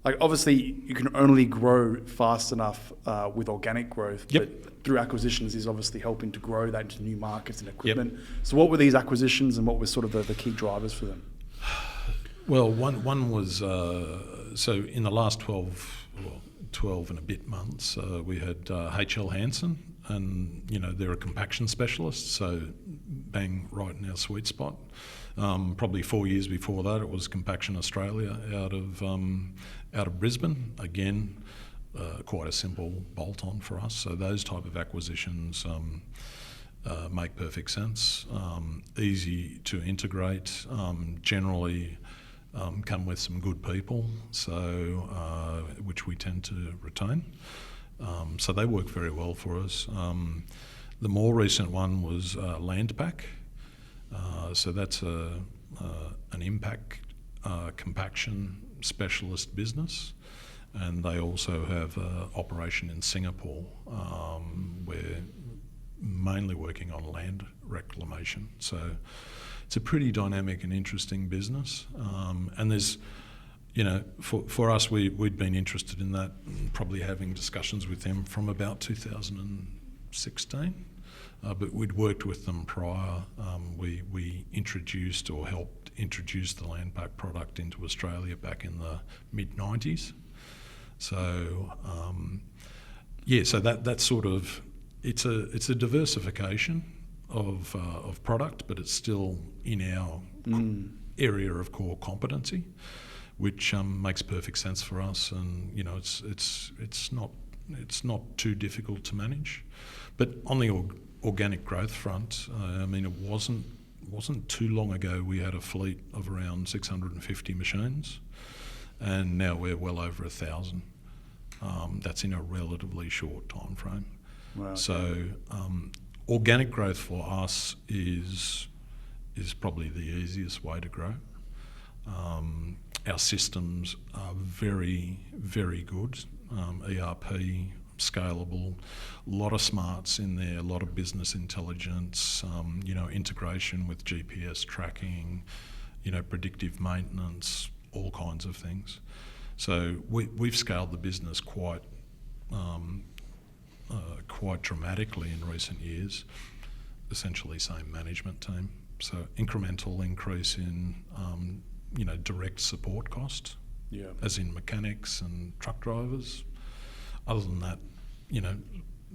Like obviously, you can only grow fast enough with organic growth, but through acquisitions is obviously helping to grow that into new markets and equipment. Yep. So what were these acquisitions, and what were sort of the key drivers for them? Well, one was, so in the last 12 and a bit months, we had HL Hansen, and they're a compaction specialist, so bang right in our sweet spot. Probably 4 years before that, it was Compaction Australia out of Brisbane. Again, quite a simple bolt-on for us. So those type of acquisitions make perfect sense. Easy to integrate. Generally come with some good people, so which we tend to retain. So they work very well for us. The more recent one was Landpack. So that's an impact compaction specialist business, and they also have an operation in Singapore. We're mainly working on land reclamation. So it's a pretty dynamic and interesting business. And there's, for us, we'd been interested in that, probably having discussions with them from about 2016. But we'd worked with them prior. We introduced or helped introduce the Landpack product into Australia back in the mid-90s. So so that's sort of it's a diversification of product, but it's still in our area of core competency, which makes perfect sense for us. And it's not too difficult to manage. But on the organic growth front, it wasn't too long ago we had a fleet of around 650 machines, and now we're well over 1,000. That's in a relatively short time frame. Wow. So organic growth for us is probably the easiest way to grow. Our systems are very, very good. ERP, scalable, a lot of smarts in there, a lot of business intelligence, integration with GPS tracking, predictive maintenance, all kinds of things. So we've scaled the business quite dramatically in recent years. Essentially same management team. So incremental increase in direct support cost, as in mechanics and truck drivers. Other than that,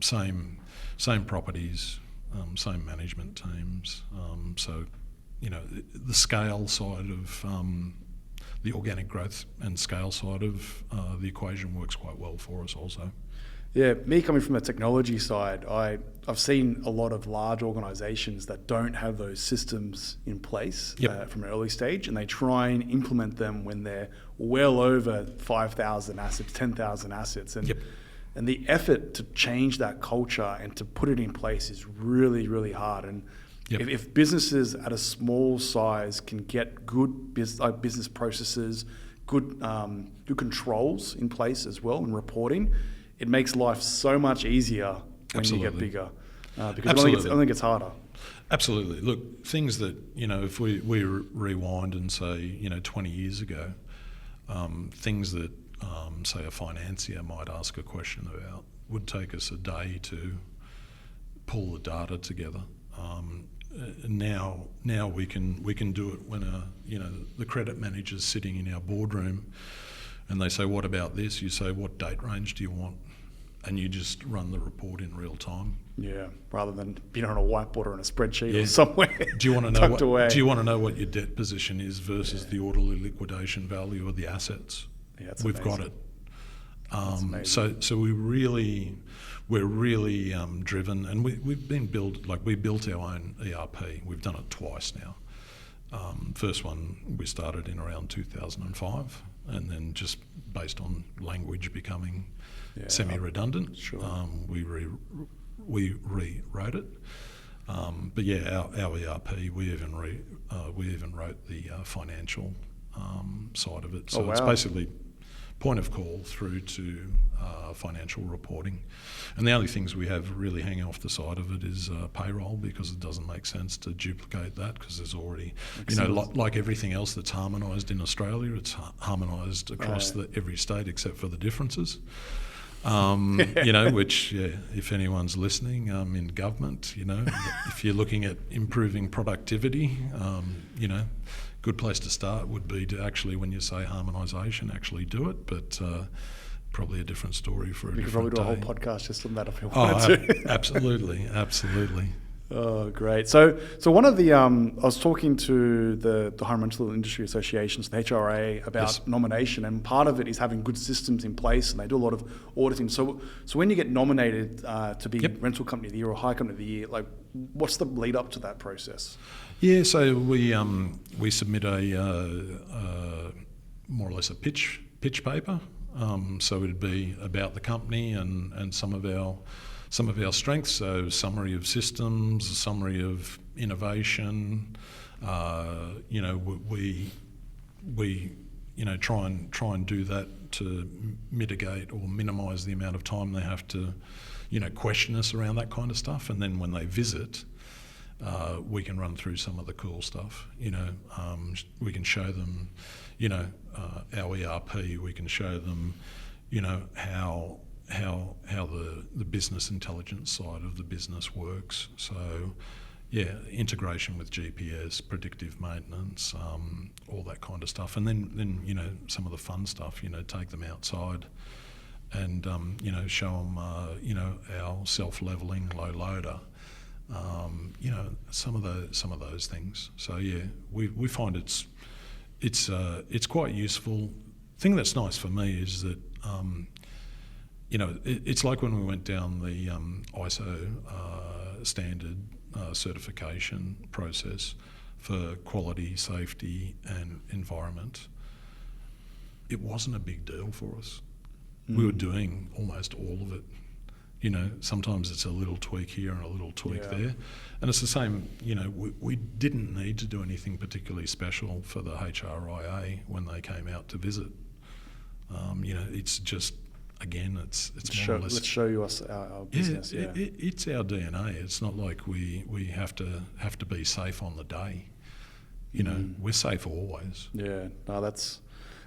same properties, same management teams. So, the scale side of the organic growth and scale side of the equation works quite well for us also. Yeah, me coming from the technology side, I've seen a lot of large organisations that don't have those systems in place from an early stage, and they try and implement them when they're well over 5,000 assets, 10,000 assets. And the effort to change that culture and to put it in place is really, really hard. And if businesses at a small size can get good business processes, good controls in place as well and reporting, it makes life so much easier when you get bigger. Because I think it's harder. Absolutely. Look, things that, if we rewind and say, 20 years ago, things that, say, a financier might ask a question about would take us a day to pull the data together. Now we can do it when the credit manager's sitting in our boardroom and they say, what about this? You say, what date range do you want? And you just run the report in real time. Yeah, rather than being on a whiteboard or on a spreadsheet or somewhere. Do you want to know Do you want to know what your debt position is versus the orderly liquidation value of the assets? Yeah, that's We've amazing. Got it. So we're really driven, and we've been we built our own ERP. We've done it twice now. First one we started in around 2005, and then just based on language becoming semi-redundant, we rewrote it. But our ERP, we even wrote the financial side of it. So it's basically point of call through to financial reporting. And the only things we have really hanging off the side of it is payroll, because it doesn't make sense to duplicate that, because there's already, like everything else that's harmonised in Australia, it's harmonised across every state except for the differences. Which, if anyone's listening in government, if you're looking at improving productivity, good place to start would be to actually, when you say harmonisation, actually do it. But probably a different story for a different day. We could probably do a whole podcast just on that if you wanted to. Absolutely. Oh, great. So one of the, I was talking to the Home Rental Industry Associations, the HRA, about nomination, and part of it is having good systems in place, and they do a lot of auditing. So when you get nominated to be Rental Company of the Year or Hire Company of the Year, what's the lead up to that process? Yeah, so we submit a more or less a pitch paper. So it'd be about the company and some of our strengths. So summary of systems, a summary of innovation. We try and do that to mitigate or minimise the amount of time they have to question us around that kind of stuff. And then when they visit, we can run through some of the cool stuff. We can show them, our ERP. We can show them, how the business intelligence side of the business works. So, integration with GPS, predictive maintenance, all that kind of stuff. And then some of the fun stuff. Take them outside and show them our self-leveling low loader. Some of those things. So we find it's quite useful. Thing that's nice for me is that it's like when we went down the ISO standard certification process for quality, safety, and environment. It wasn't a big deal for us. We were doing almost all of it. Sometimes it's a little tweak here and a little tweak there. And it's the same, we didn't need to do anything particularly special for the HRIA when they came out to visit. It's just, again, it's more or less... Let's show you our business. It's our DNA. It's not like we have to be safe on the day. We're safe always. Yeah, no,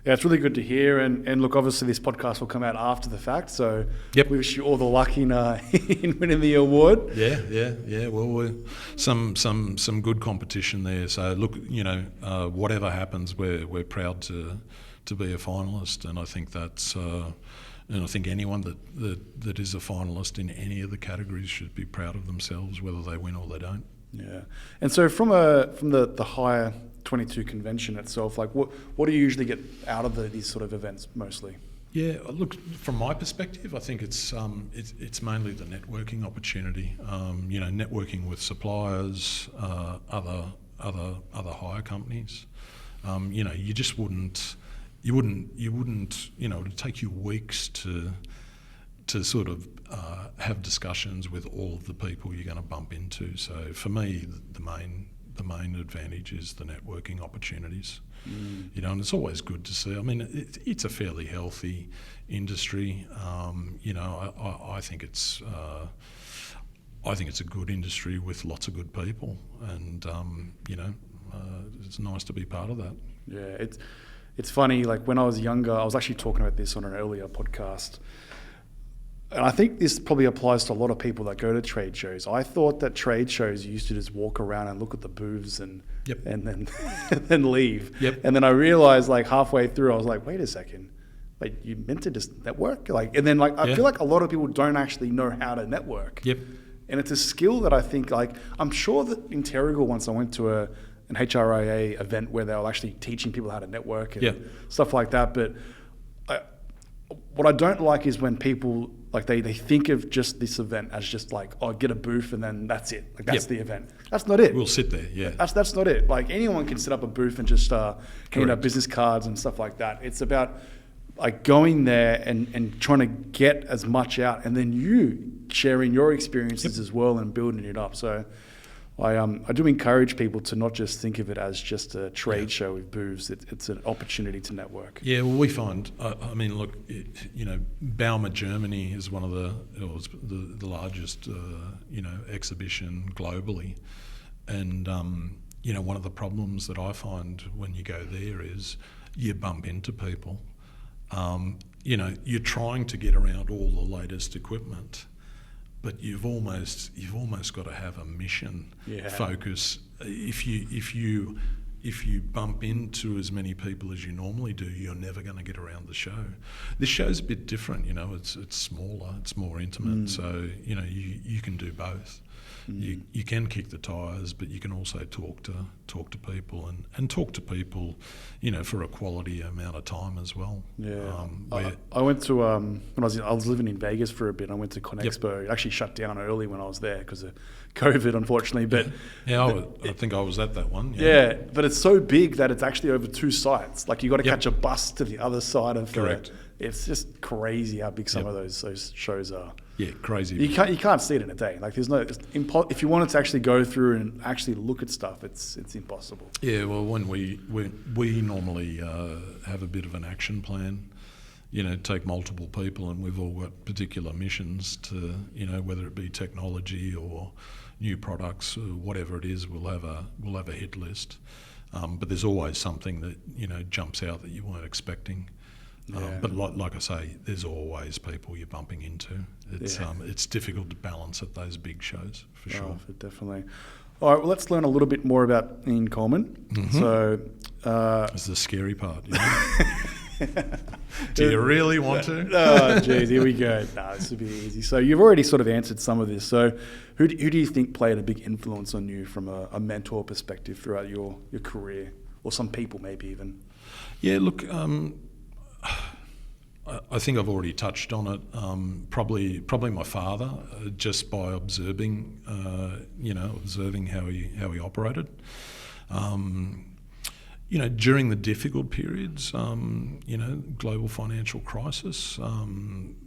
it's really good to hear. And look, obviously this podcast will come out after the fact, so we wish you all the luck in winning the award. Yeah. Well, we're some good competition there. So look, whatever happens, we're proud to to be a finalist, and I think that's. And I think anyone that is a finalist in any of the categories should be proud of themselves, whether they win or they don't. Yeah, and so from the higher 22 convention itself, like what do you usually get out of these sort of events mostly? Yeah, look, from my perspective, I think it's mainly the networking opportunity. Networking with suppliers, other hire companies. You just wouldn't. You wouldn't. It'd take you weeks to sort of have discussions with all of the people you're going to bump into. So for me, the main advantage is the networking opportunities. And it's always good to see. I mean, it's a fairly healthy industry. I think it's a good industry with lots of good people, and it's nice to be part of that. Yeah, it's funny. Like when I was younger, I was actually talking about this on an earlier podcast. And I think this probably applies to a lot of people that go to trade shows. I thought that trade shows, you used to just walk around and look at the booths and then then leave. Yep. And then I realized like halfway through, I was like, wait a second, like you meant to just network? I feel like a lot of people don't actually know how to network. Yep. And it's a skill that I think, like, I'm sure that in Terrigal once I went to an HRIA event where they were actually teaching people how to network and stuff like that. But what I don't like is when people, like, they think of just this event as just like, oh, get a booth and then that's it. Like, that's the event. That's not it. We'll sit there, yeah. That's not it. Like, anyone can set up a booth and just hand out business cards and stuff like that. It's about like going there and trying to get as much out, and then you sharing your experiences as well and building it up. So I do encourage people to not just think of it as just a trade show with booths. It's an opportunity to network. Yeah, well, we find, Bauma, Germany is one of the largest, exhibition globally. And, one of the problems that I find when you go there is you bump into people. You're trying to get around all the latest equipment, but you've almost got to have a mission focus. If you bump into as many people as you normally do, you're never going to get around the show. This show's a bit different, it's smaller, it's more intimate, so you can do both. You can kick the tyres, but you can also talk to people and talk to people, for a quality amount of time as well. Yeah, I went to when I was living in Vegas for a bit. I went to ConExpo. It actually shut down early when I was there because of COVID, unfortunately. But I think I was at that one. Yeah, but it's so big that it's actually over 2 sites. Like, you got to catch a bus to the other side of. Correct. It's just crazy how big some of those shows are. Yeah, crazy. You can't see it in a day. Like, there's no. If you wanted to actually go through and actually look at stuff, it's impossible. Yeah, well, when we normally have a bit of an action plan, take multiple people, and we've all got particular missions to, whether it be technology or new products or whatever it is, we'll have a hit list. But there's always something that jumps out that you weren't expecting. But like I say, there's always people you're bumping into. It's difficult to balance at those big shows, for sure. Definitely. All right, well, let's learn a little bit more about Ian Coleman. Mm-hmm. So, that's the scary part. Do you really want to? Oh, geez, here we go. No, this will be easy. So you've already sort of answered some of this. So who do you think played a big influence on you from a mentor perspective throughout your career, or some people maybe even? Yeah, look, I think I've already touched on it. Probably my father, just by observing, observing how he operated. During the difficult periods, global financial crisis,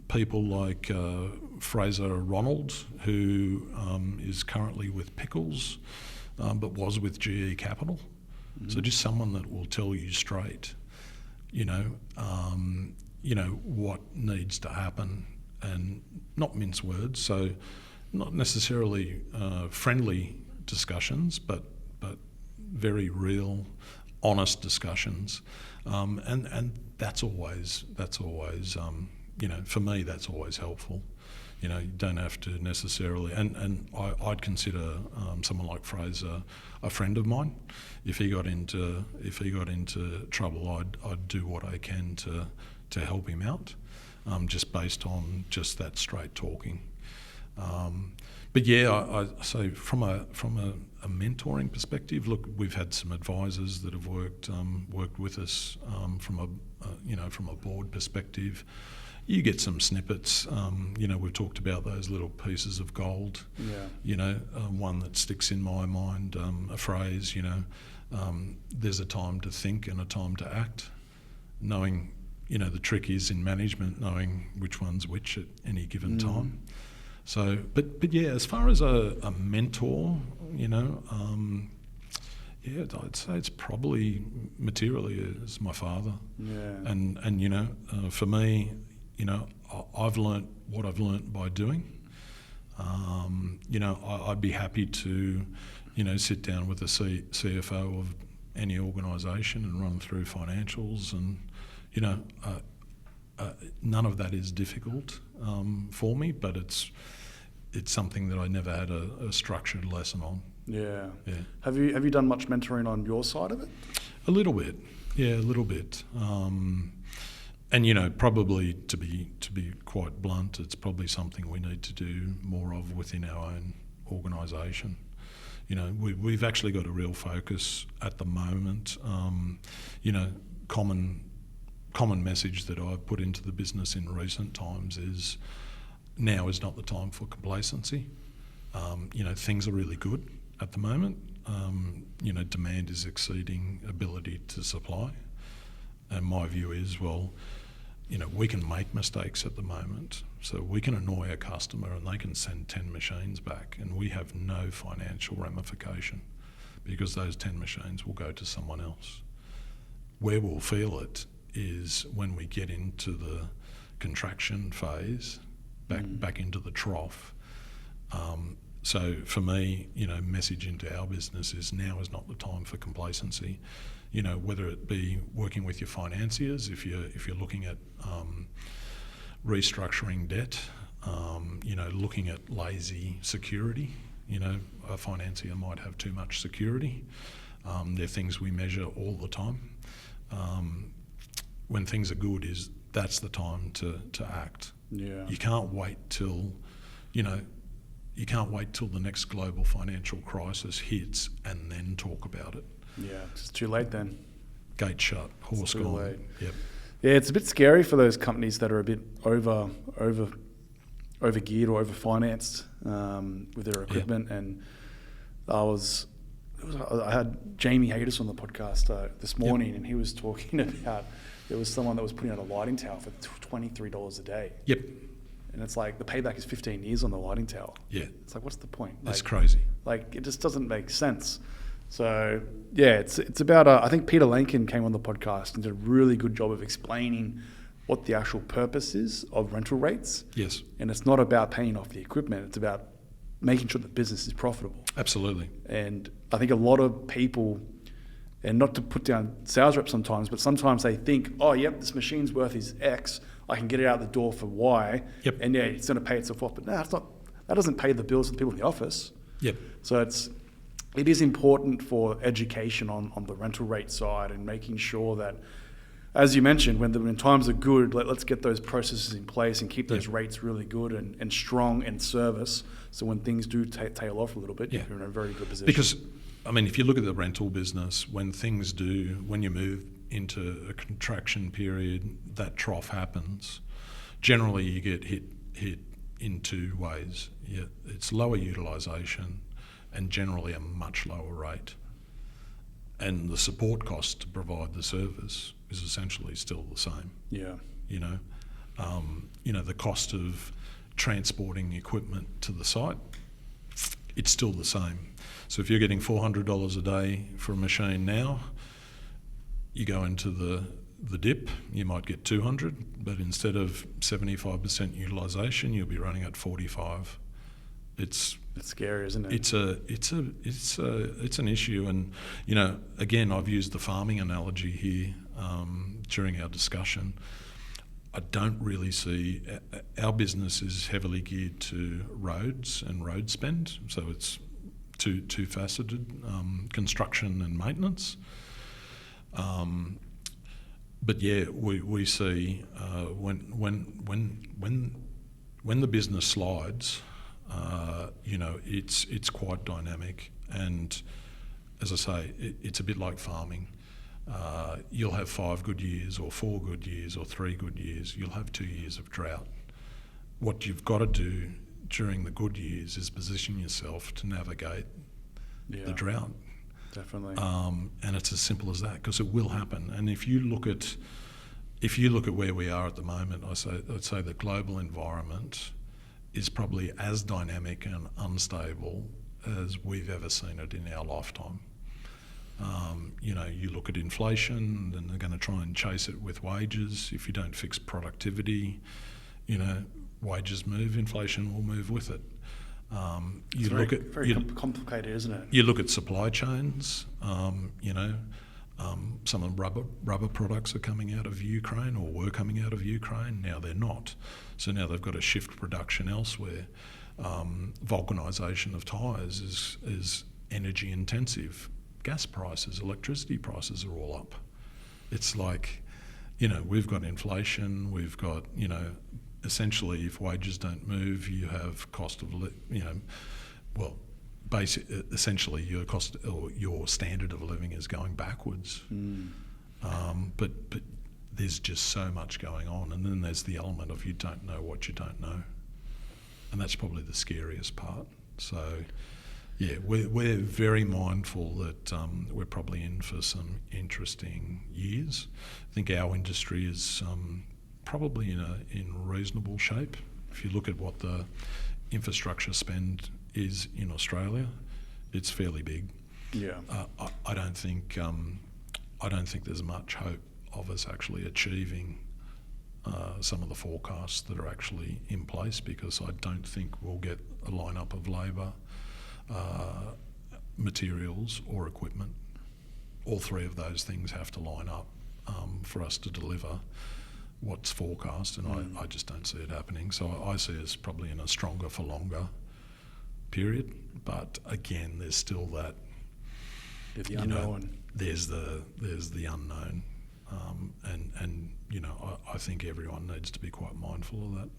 people like Fraser Ronald, who is currently with Pickles, but was with GE Capital. Mm-hmm. So just someone that will tell you straight, what needs to happen, and not mince words. So not necessarily friendly discussions, but very real, honest discussions, and that's always for me, that's always helpful. You don't have to necessarily. And I'd consider someone like Fraser a friend of mine. If he got into trouble, I'd do what I can to help him out, just based on just that straight talking. But yeah, I say from a mentoring perspective, look, we've had some advisors that have worked with us from a board perspective. You get some snippets. We've talked about those little pieces of gold. Yeah. One that sticks in my mind, a phrase. There's a time to think and a time to act. Knowing, the trick is in management, knowing which one's which at any given time. So, but yeah, as far as a mentor, I'd say it's probably materially is my father. Yeah. And for me, I've learnt what I've learnt by doing. I'd be happy to, sit down with the CFO of any organisation and run through financials, and none of that is difficult for me, but it's something that I never had a structured lesson on. Yeah. Yeah. Have you done much mentoring on your side of it? A little bit. Yeah, a little bit. And probably to be quite blunt, it's probably something we need to do more of within our own organisation. We've actually got a real focus at the moment. Common message that I've put into the business in recent times is now is not the time for complacency. Things are really good at the moment. Demand is exceeding ability to supply. And my view is, we can make mistakes at the moment. So we can annoy a customer and they can send 10 machines back and we have no financial ramification because those 10 machines will go to someone else. Where we'll feel it is when we get into the contraction phase, back into the trough. So for me, message into our business is now is not the time for complacency. Whether it be working with your financiers, if you're looking at restructuring debt, looking at lazy security. A financier might have too much security. They're things we measure all the time. When things are good, that's the time to act. Yeah. You can't wait till the next global financial crisis hits and then talk about it. Yeah, it's too late then. Gate shut, horse too gone. late. Yep. Yeah, it's a bit scary for those companies that are a bit over geared or over financed with their equipment. Yeah. And I had Jamie Haydes on the podcast this morning, and he was talking about there was someone that was putting out a lighting tower for $23 a day. Yep. And it's like the payback is 15 years on the lighting tower. Yeah. It's like, what's the point? That's crazy. It just doesn't make sense. So yeah, it's about. I think Peter Lankin came on the podcast and did a really good job of explaining what the actual purpose is of rental rates. Yes. And it's not about paying off the equipment. It's about making sure the business is profitable. Absolutely. And I think a lot of people, and not to put down sales reps sometimes, but sometimes they think, oh, yep, this machine's worth is X. I can get it out the door for Y. Yep. And yeah, it's going to pay itself off. But no, it's not. That doesn't pay the bills of the people in the office. Yep. So it is important for education on the rental rate side and making sure that, as you mentioned, when times are good, let's get those processes in place and keep those rates really good and strong in service. So when things do tail off a little bit, you're in a very good position. Because, if you look at the rental business, when you move into a contraction period, that trough happens. Generally, you get hit in two ways. Yeah, it's lower utilisation and generally a much lower rate. And the support cost to provide the service is essentially still the same. Yeah. The cost of transporting equipment to the site, it's still the same. So if you're getting $400 a day for a machine now, you go into the dip, you might get 200, but instead of 75% utilisation, you'll be running at 45. It's scary, isn't it? It's an issue, and again, I've used the farming analogy here during our discussion. I don't really see our business is heavily geared to roads and road spend, so it's two faceted, construction and maintenance. But yeah, we see when the business slides, it's quite dynamic, and as I say, it's a bit like farming. You'll have 5 good years or 4 good years or 3 good years. You'll have 2 years of drought. What you've got to do during the good years is position yourself to navigate the drought. Definitely. And it's as simple as that, because it will happen. And if you look at where we are at the moment, I'd say the global environment is probably as dynamic and unstable as we've ever seen it in our lifetime. You look at inflation, and they're going to try and chase it with wages. If you don't fix productivity, wages move, inflation will move with it. Very complicated, isn't it? You look at supply chains. Some of the rubber products are coming out of Ukraine, or were coming out of Ukraine. Now they're not. So now they've got to shift production elsewhere. Vulcanisation of tyres is energy intensive. Gas prices, electricity prices are all up. It's like, we've got inflation. We've got, essentially, if wages don't move, you have cost of, essentially your cost or your standard of living is going backwards. But there's just so much going on, and then there's the element of you don't know what you don't know, and that's probably the scariest part. So, yeah, we're very mindful that we're probably in for some interesting years. I think our industry is probably in reasonable shape. If you look at what the infrastructure spend is in Australia, it's fairly big. Yeah. I don't think there's much hope of us actually achieving some of the forecasts that are actually in place, because I don't think we'll get a lineup of labour, materials or equipment. All 3 of those things have to line up for us to deliver what's forecast, and I just don't see it happening. So I see us probably in a stronger for longer period, but again, there's still that. The unknown. There's the unknown, and I think everyone needs to be quite mindful of that.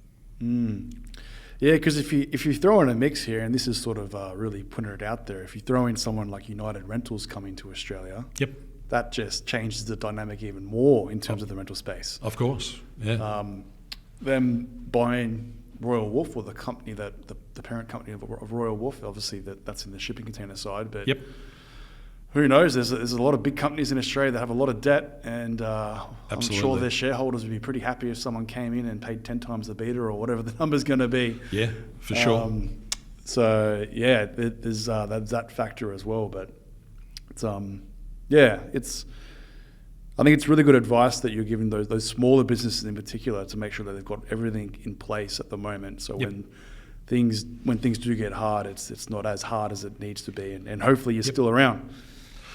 Yeah, because if you throw in a mix here, and this is sort of really putting it out there, if you throw in someone like United Rentals coming to Australia, yep, that just changes the dynamic even more in terms of the rental space. Of course, yeah. Them buying Royal Wharf, or the company that the parent company of Royal Wharf, obviously that's in the shipping container side, but yep. Who knows? There's a lot of big companies in Australia that have a lot of debt, and I'm sure their shareholders would be pretty happy if someone came in and paid 10 times the beta or whatever the number's going to be. Yeah, for sure. So yeah, there's that factor as well. But it's I think it's really good advice that you're giving those smaller businesses in particular, to make sure that they've got everything in place at the moment. So yep. when things do get hard, it's not as hard as it needs to be, and hopefully you're still around.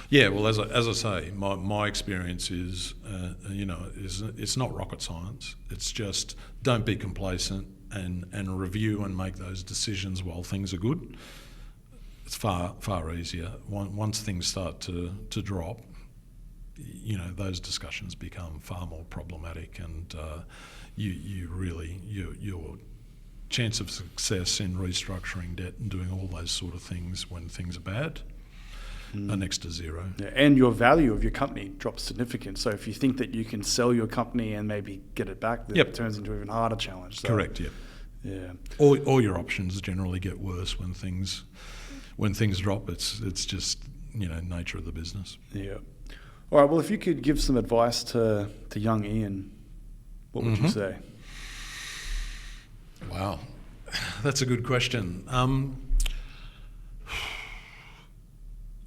Yeah, well, as I say, my experience is, it's not rocket science. It's just don't be complacent and review and make those decisions while things are good. It's far easier. Once things start to drop, those discussions become far more problematic, and your chance of success in restructuring debt and doing all those sort of things when things are bad are next to zero. Yeah, and your value of your company drops significant. So if you think that you can sell your company and maybe get it back, then it turns into an even harder challenge. So, correct. Yeah. Yeah. All your options generally get worse when things drop. It's just nature of the business. Yeah. All right. Well, if you could give some advice to young Ian, what would you say? Wow, that's a good question.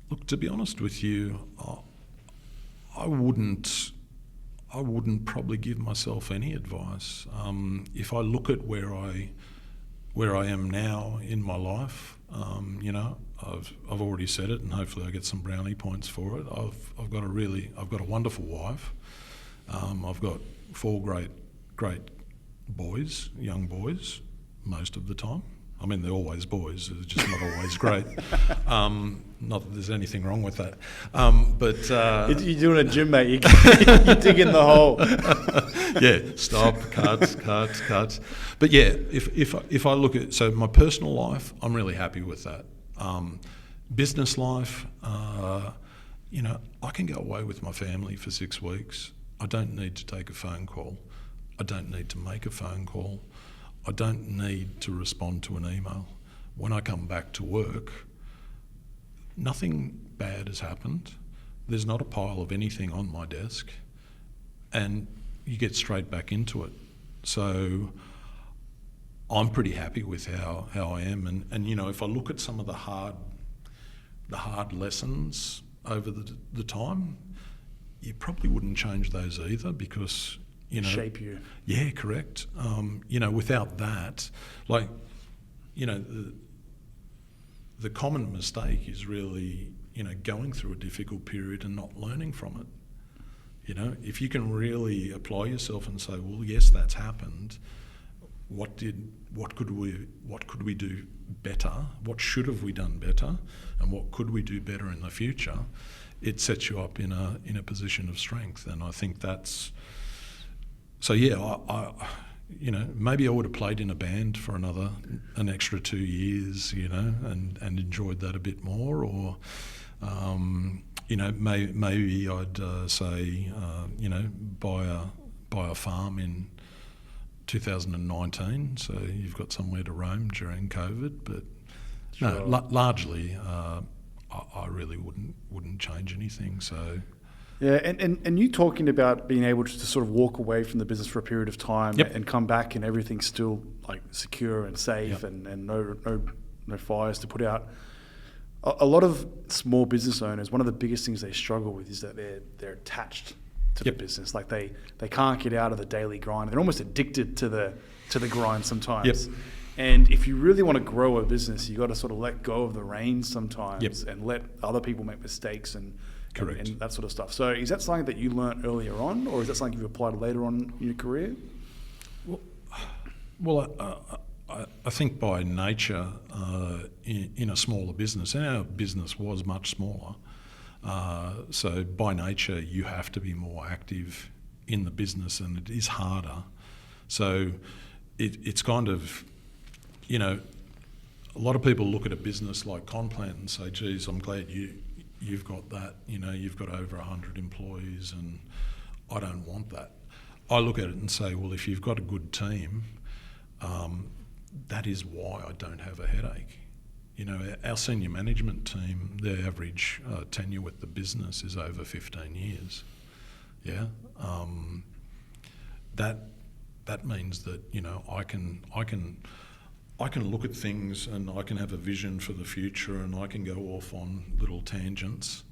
Look, to be honest with you, I wouldn't probably give myself any advice. If I look at where I am now in my life, I've already said it, and hopefully I get some brownie points for it. I've got a wonderful wife. I've got 4 great great boys, young boys, most of the time. I mean, they're always boys, they're just not always great. Not that there's anything wrong with that. But You're doing a gym, mate. You dig in the hole. yeah, stop, cuts. But yeah, if I look at, so my personal life, I'm really happy with that. Business life, you know, I can go away with my family for 6 weeks. I don't need to take a phone call. I don't need to make a phone call. I don't need to respond to an email. When I come back to work, nothing bad has happened. There's not a pile of anything on my desk, and you get straight back into it. So I'm pretty happy with how I am. And you know, if I look at some of the hard lessons over the time, you probably wouldn't change those either, because, you know, shape you. Yeah, correct. You know, without that, like, you know, the common mistake is really, you know, going through a difficult period and not learning from it. You know, if you can really apply yourself and say, well, yes, that's happened. What could we do better? What should have we done better? And what could we do better in the future? It sets you up in a position of strength, and I think that's. So yeah, I you know, maybe I would have played in a band for an extra 2 years, you know, and enjoyed that a bit more, or you know, maybe I'd say you know, buy a farm in 2019, so you've got somewhere to roam during COVID. But sure. No, largely I really wouldn't change anything. So. Yeah, and you talking about being able to sort of walk away from the business for a period of time, yep. and come back and everything's still like secure and safe, yep. and no fires to put out. A lot of small business owners, one of the biggest things they struggle with is that they're attached to yep. the business. Like they can't get out of the daily grind. They're almost addicted to the grind sometimes. Yep. And if you really want to grow a business, you got to sort of let go of the reins sometimes, yep. and let other people make mistakes and that sort of stuff. So is that something that you learnt earlier on, or is that something you've applied later on in your career? Well, I think by nature, in a smaller business, and our business was much smaller, so by nature you have to be more active in the business, and it is harder. So it's kind of, you know, a lot of people look at a business like Conplant and say, geez, I'm glad you've got that, you know, you've got over 100 employees, and I don't want that. I look at it and say, well, if you've got a good team, that is why I don't have a headache. You know, our senior management team, their average tenure with the business is over 15 years. Yeah, that means that, you know, I can look at things, and I can have a vision for the future, and I can go off on little tangents,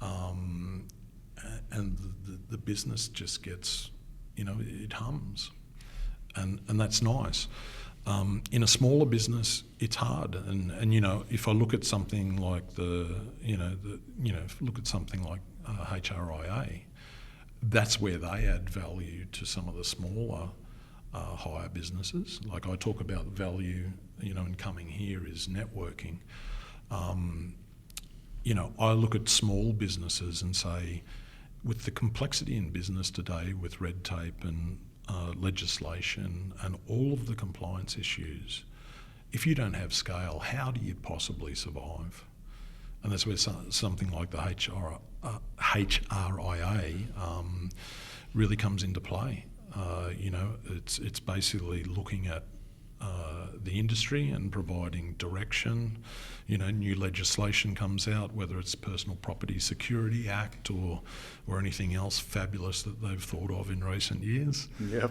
and the business just gets, you know, it hums, and that's nice. In a smaller business, it's hard, and you know, if I look at something like look at something like HRIA, that's where they add value to some of the smaller hire businesses. Like I talk about value, you know, in coming here is networking. You know, I look at small businesses and say, with the complexity in business today, with red tape and legislation and all of the compliance issues, if you don't have scale, how do you possibly survive? And that's where something like the HRIA really comes into play. You know, it's basically looking at the industry and providing direction. You know, new legislation comes out, whether it's Personal Property Security Act or anything else fabulous that they've thought of in recent years. Yep.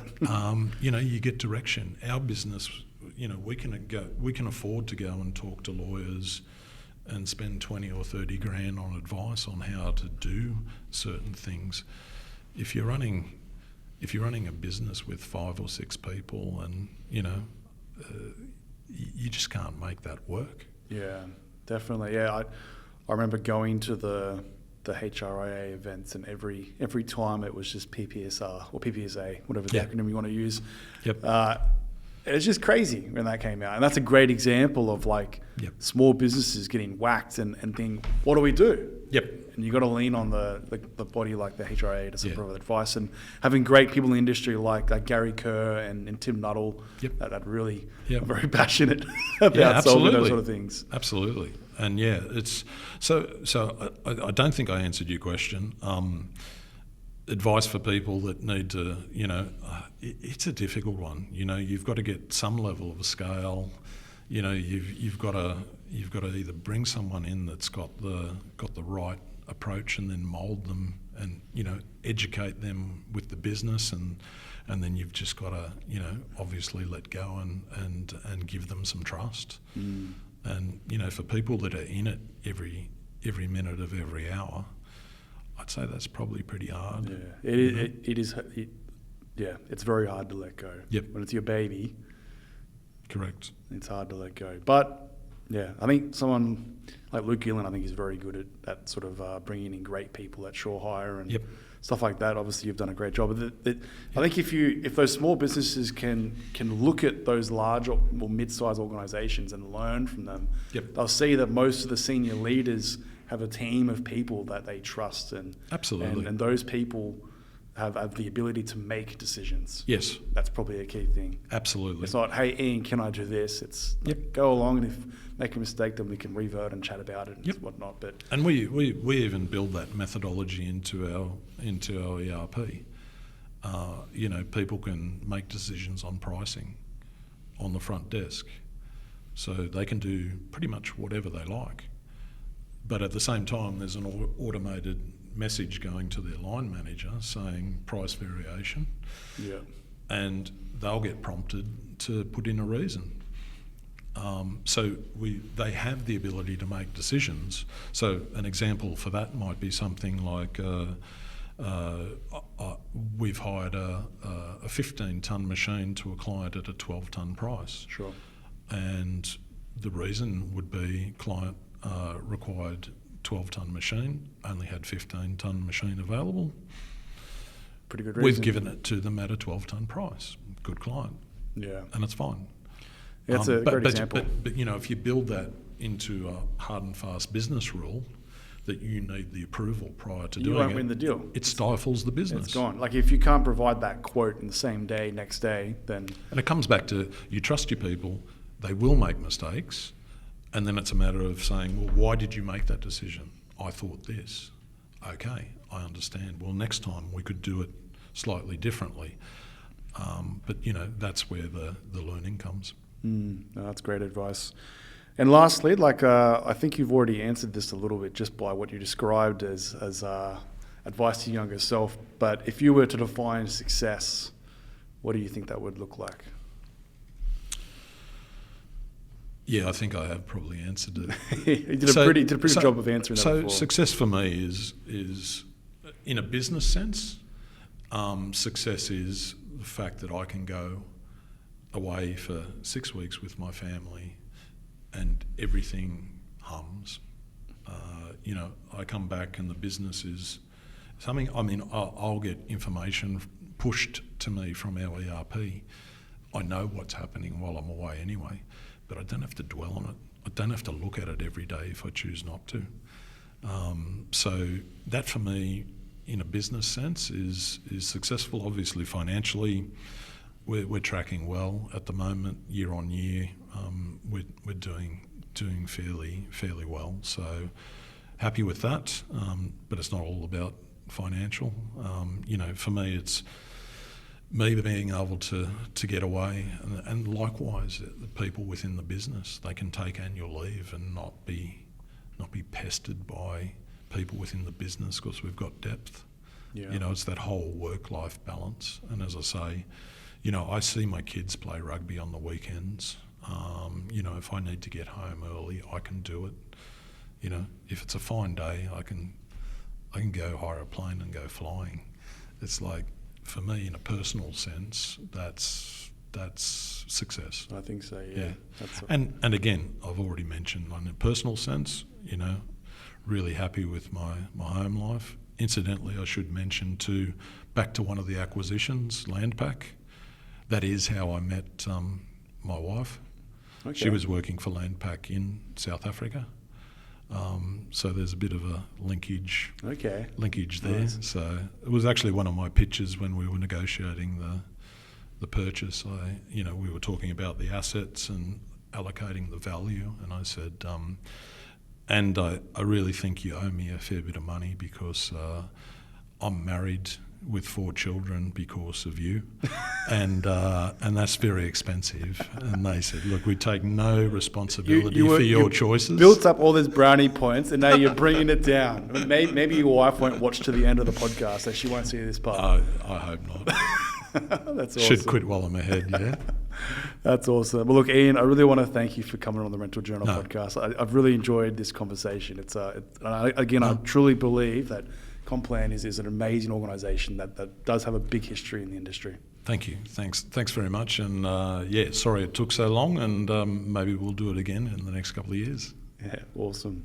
You know, you get direction. Our business, you know, we can afford to go and talk to lawyers and spend 20 or 30 grand on advice on how to do certain things. If you're running a business with 5 or 6 people, and you know, you just can't make that work. Yeah, definitely. Yeah, I remember going to the the HRIA events, and every time it was just PPSR or PPSA, whatever the acronym you want to use. Yep. It's just crazy when that came out, and that's a great example of like small businesses getting whacked and thinking, what do we do? Yep. And you got to lean on the body like the HRA to provide advice, and having great people in the industry like Gary Kerr and Tim Nuttall that really are very passionate about solving those sort of things. Absolutely. And it's so I don't think I answered your question. Advice for people that need to, it's a difficult one. You've got to get some level of a scale. You've got to either bring someone in that's got the right approach and then mould them and educate them with the business, and then you've just got to obviously let go and give them some trust. And for people that are in it every minute of every hour, I'd say that's probably pretty hard. Yeah, it is. It's very hard to let go. Yep. When it's your baby. Correct. It's hard to let go. But I think someone like Luke Gillen, I think is very good at sort of bringing in great people at Sure Hire and stuff like that. Obviously, you've done a great job. I think if those small businesses can look at those large or mid-sized organisations and learn from them, they'll see that most of the senior leaders have a team of people that they trust, and absolutely, and those people have the ability to make decisions. Yes, that's probably a key thing. Absolutely, it's not, hey Ian, can I do this? It's go along, and if make a mistake, then we can revert and chat about it and whatnot. And we even build that methodology into our ERP. People can make decisions on pricing on the front desk, so they can do pretty much whatever they like. But at the same time, there's an automated message going to their line manager saying price variation, and they'll get prompted to put in a reason. So they have the ability to make decisions. So an example for that might be something like we've hired a 15-tonne machine to a client at a 12-tonne price. Sure. And the reason would be client required 12-tonne machine, only had 15-tonne machine available. Pretty good reason. We've given it to them at a 12-tonne price. Good client. Yeah. And it's fine. Yeah, that's a great example. But if you build that into a hard and fast business rule that you need the approval prior to doing it, you won't win the deal. It stifles the business. It's gone. Like if you can't provide that quote in the same day, next day, then... And it comes back to you trust your people, they will make mistakes, and then it's a matter of saying, well, why did you make that decision? I thought this. Okay, I understand. Well, next time we could do it slightly differently. But that's where the learning comes. No, that's great advice. And lastly, I think you've already answered this a little bit just by what you described as advice to your younger self. But if you were to define success, what do you think that would look like? Yeah, I think I have probably answered it. You did a pretty good job of answering that before. So success for me is in a business sense, success is the fact that I can go away for 6 weeks with my family and everything hums. I come back and the business is something, I'll get information pushed to me from our ERP. I know what's happening while I'm away anyway, but I don't have to dwell on it. I don't have to look at it every day if I choose not to. So that for me, in a business sense, is successful. Obviously, financially, we're tracking well at the moment. Year on year, we're doing fairly well. So happy with that. But it's not all about financial. For me, it's me being able to get away, and likewise the people within the business, they can take annual leave and not be pestered by people within the business because we've got depth. It's that whole work-life balance. And as I say, I see my kids play rugby on the weekends. If I need to get home early, I can do it. If it's a fine day, I can go hire a plane and go flying. It's like, for me, in a personal sense, that's success. I think so. Yeah. And again, I've already mentioned, in a personal sense, really happy with my home life. Incidentally, I should mention too, back to one of the acquisitions, Landpack. That is how I met my wife. Okay. She was working for Landpack in South Africa. So there's a bit of a linkage there. Nice. So it was actually one of my pitches when we were negotiating the purchase. We were talking about the assets and allocating the value, and I said, and I really think you owe me a fair bit of money because I'm married with 4 children because of you, and that's very expensive. And they said, look, we take no responsibility for your choices. Built up all these brownie points, and now you're bringing it down. Maybe your wife won't watch to the end of the podcast, so she won't see this part. I hope not. That's awesome. Should quit while I'm ahead, yeah. That's awesome. Well, look, Ian, I really want to thank you for coming on the Rental Journal podcast. I've really enjoyed this conversation. I truly believe that Conplant is an amazing organisation that does have a big history in the industry. Thank you. Thanks very much. And sorry it took so long, and maybe we'll do it again in the next couple of years. Yeah, awesome.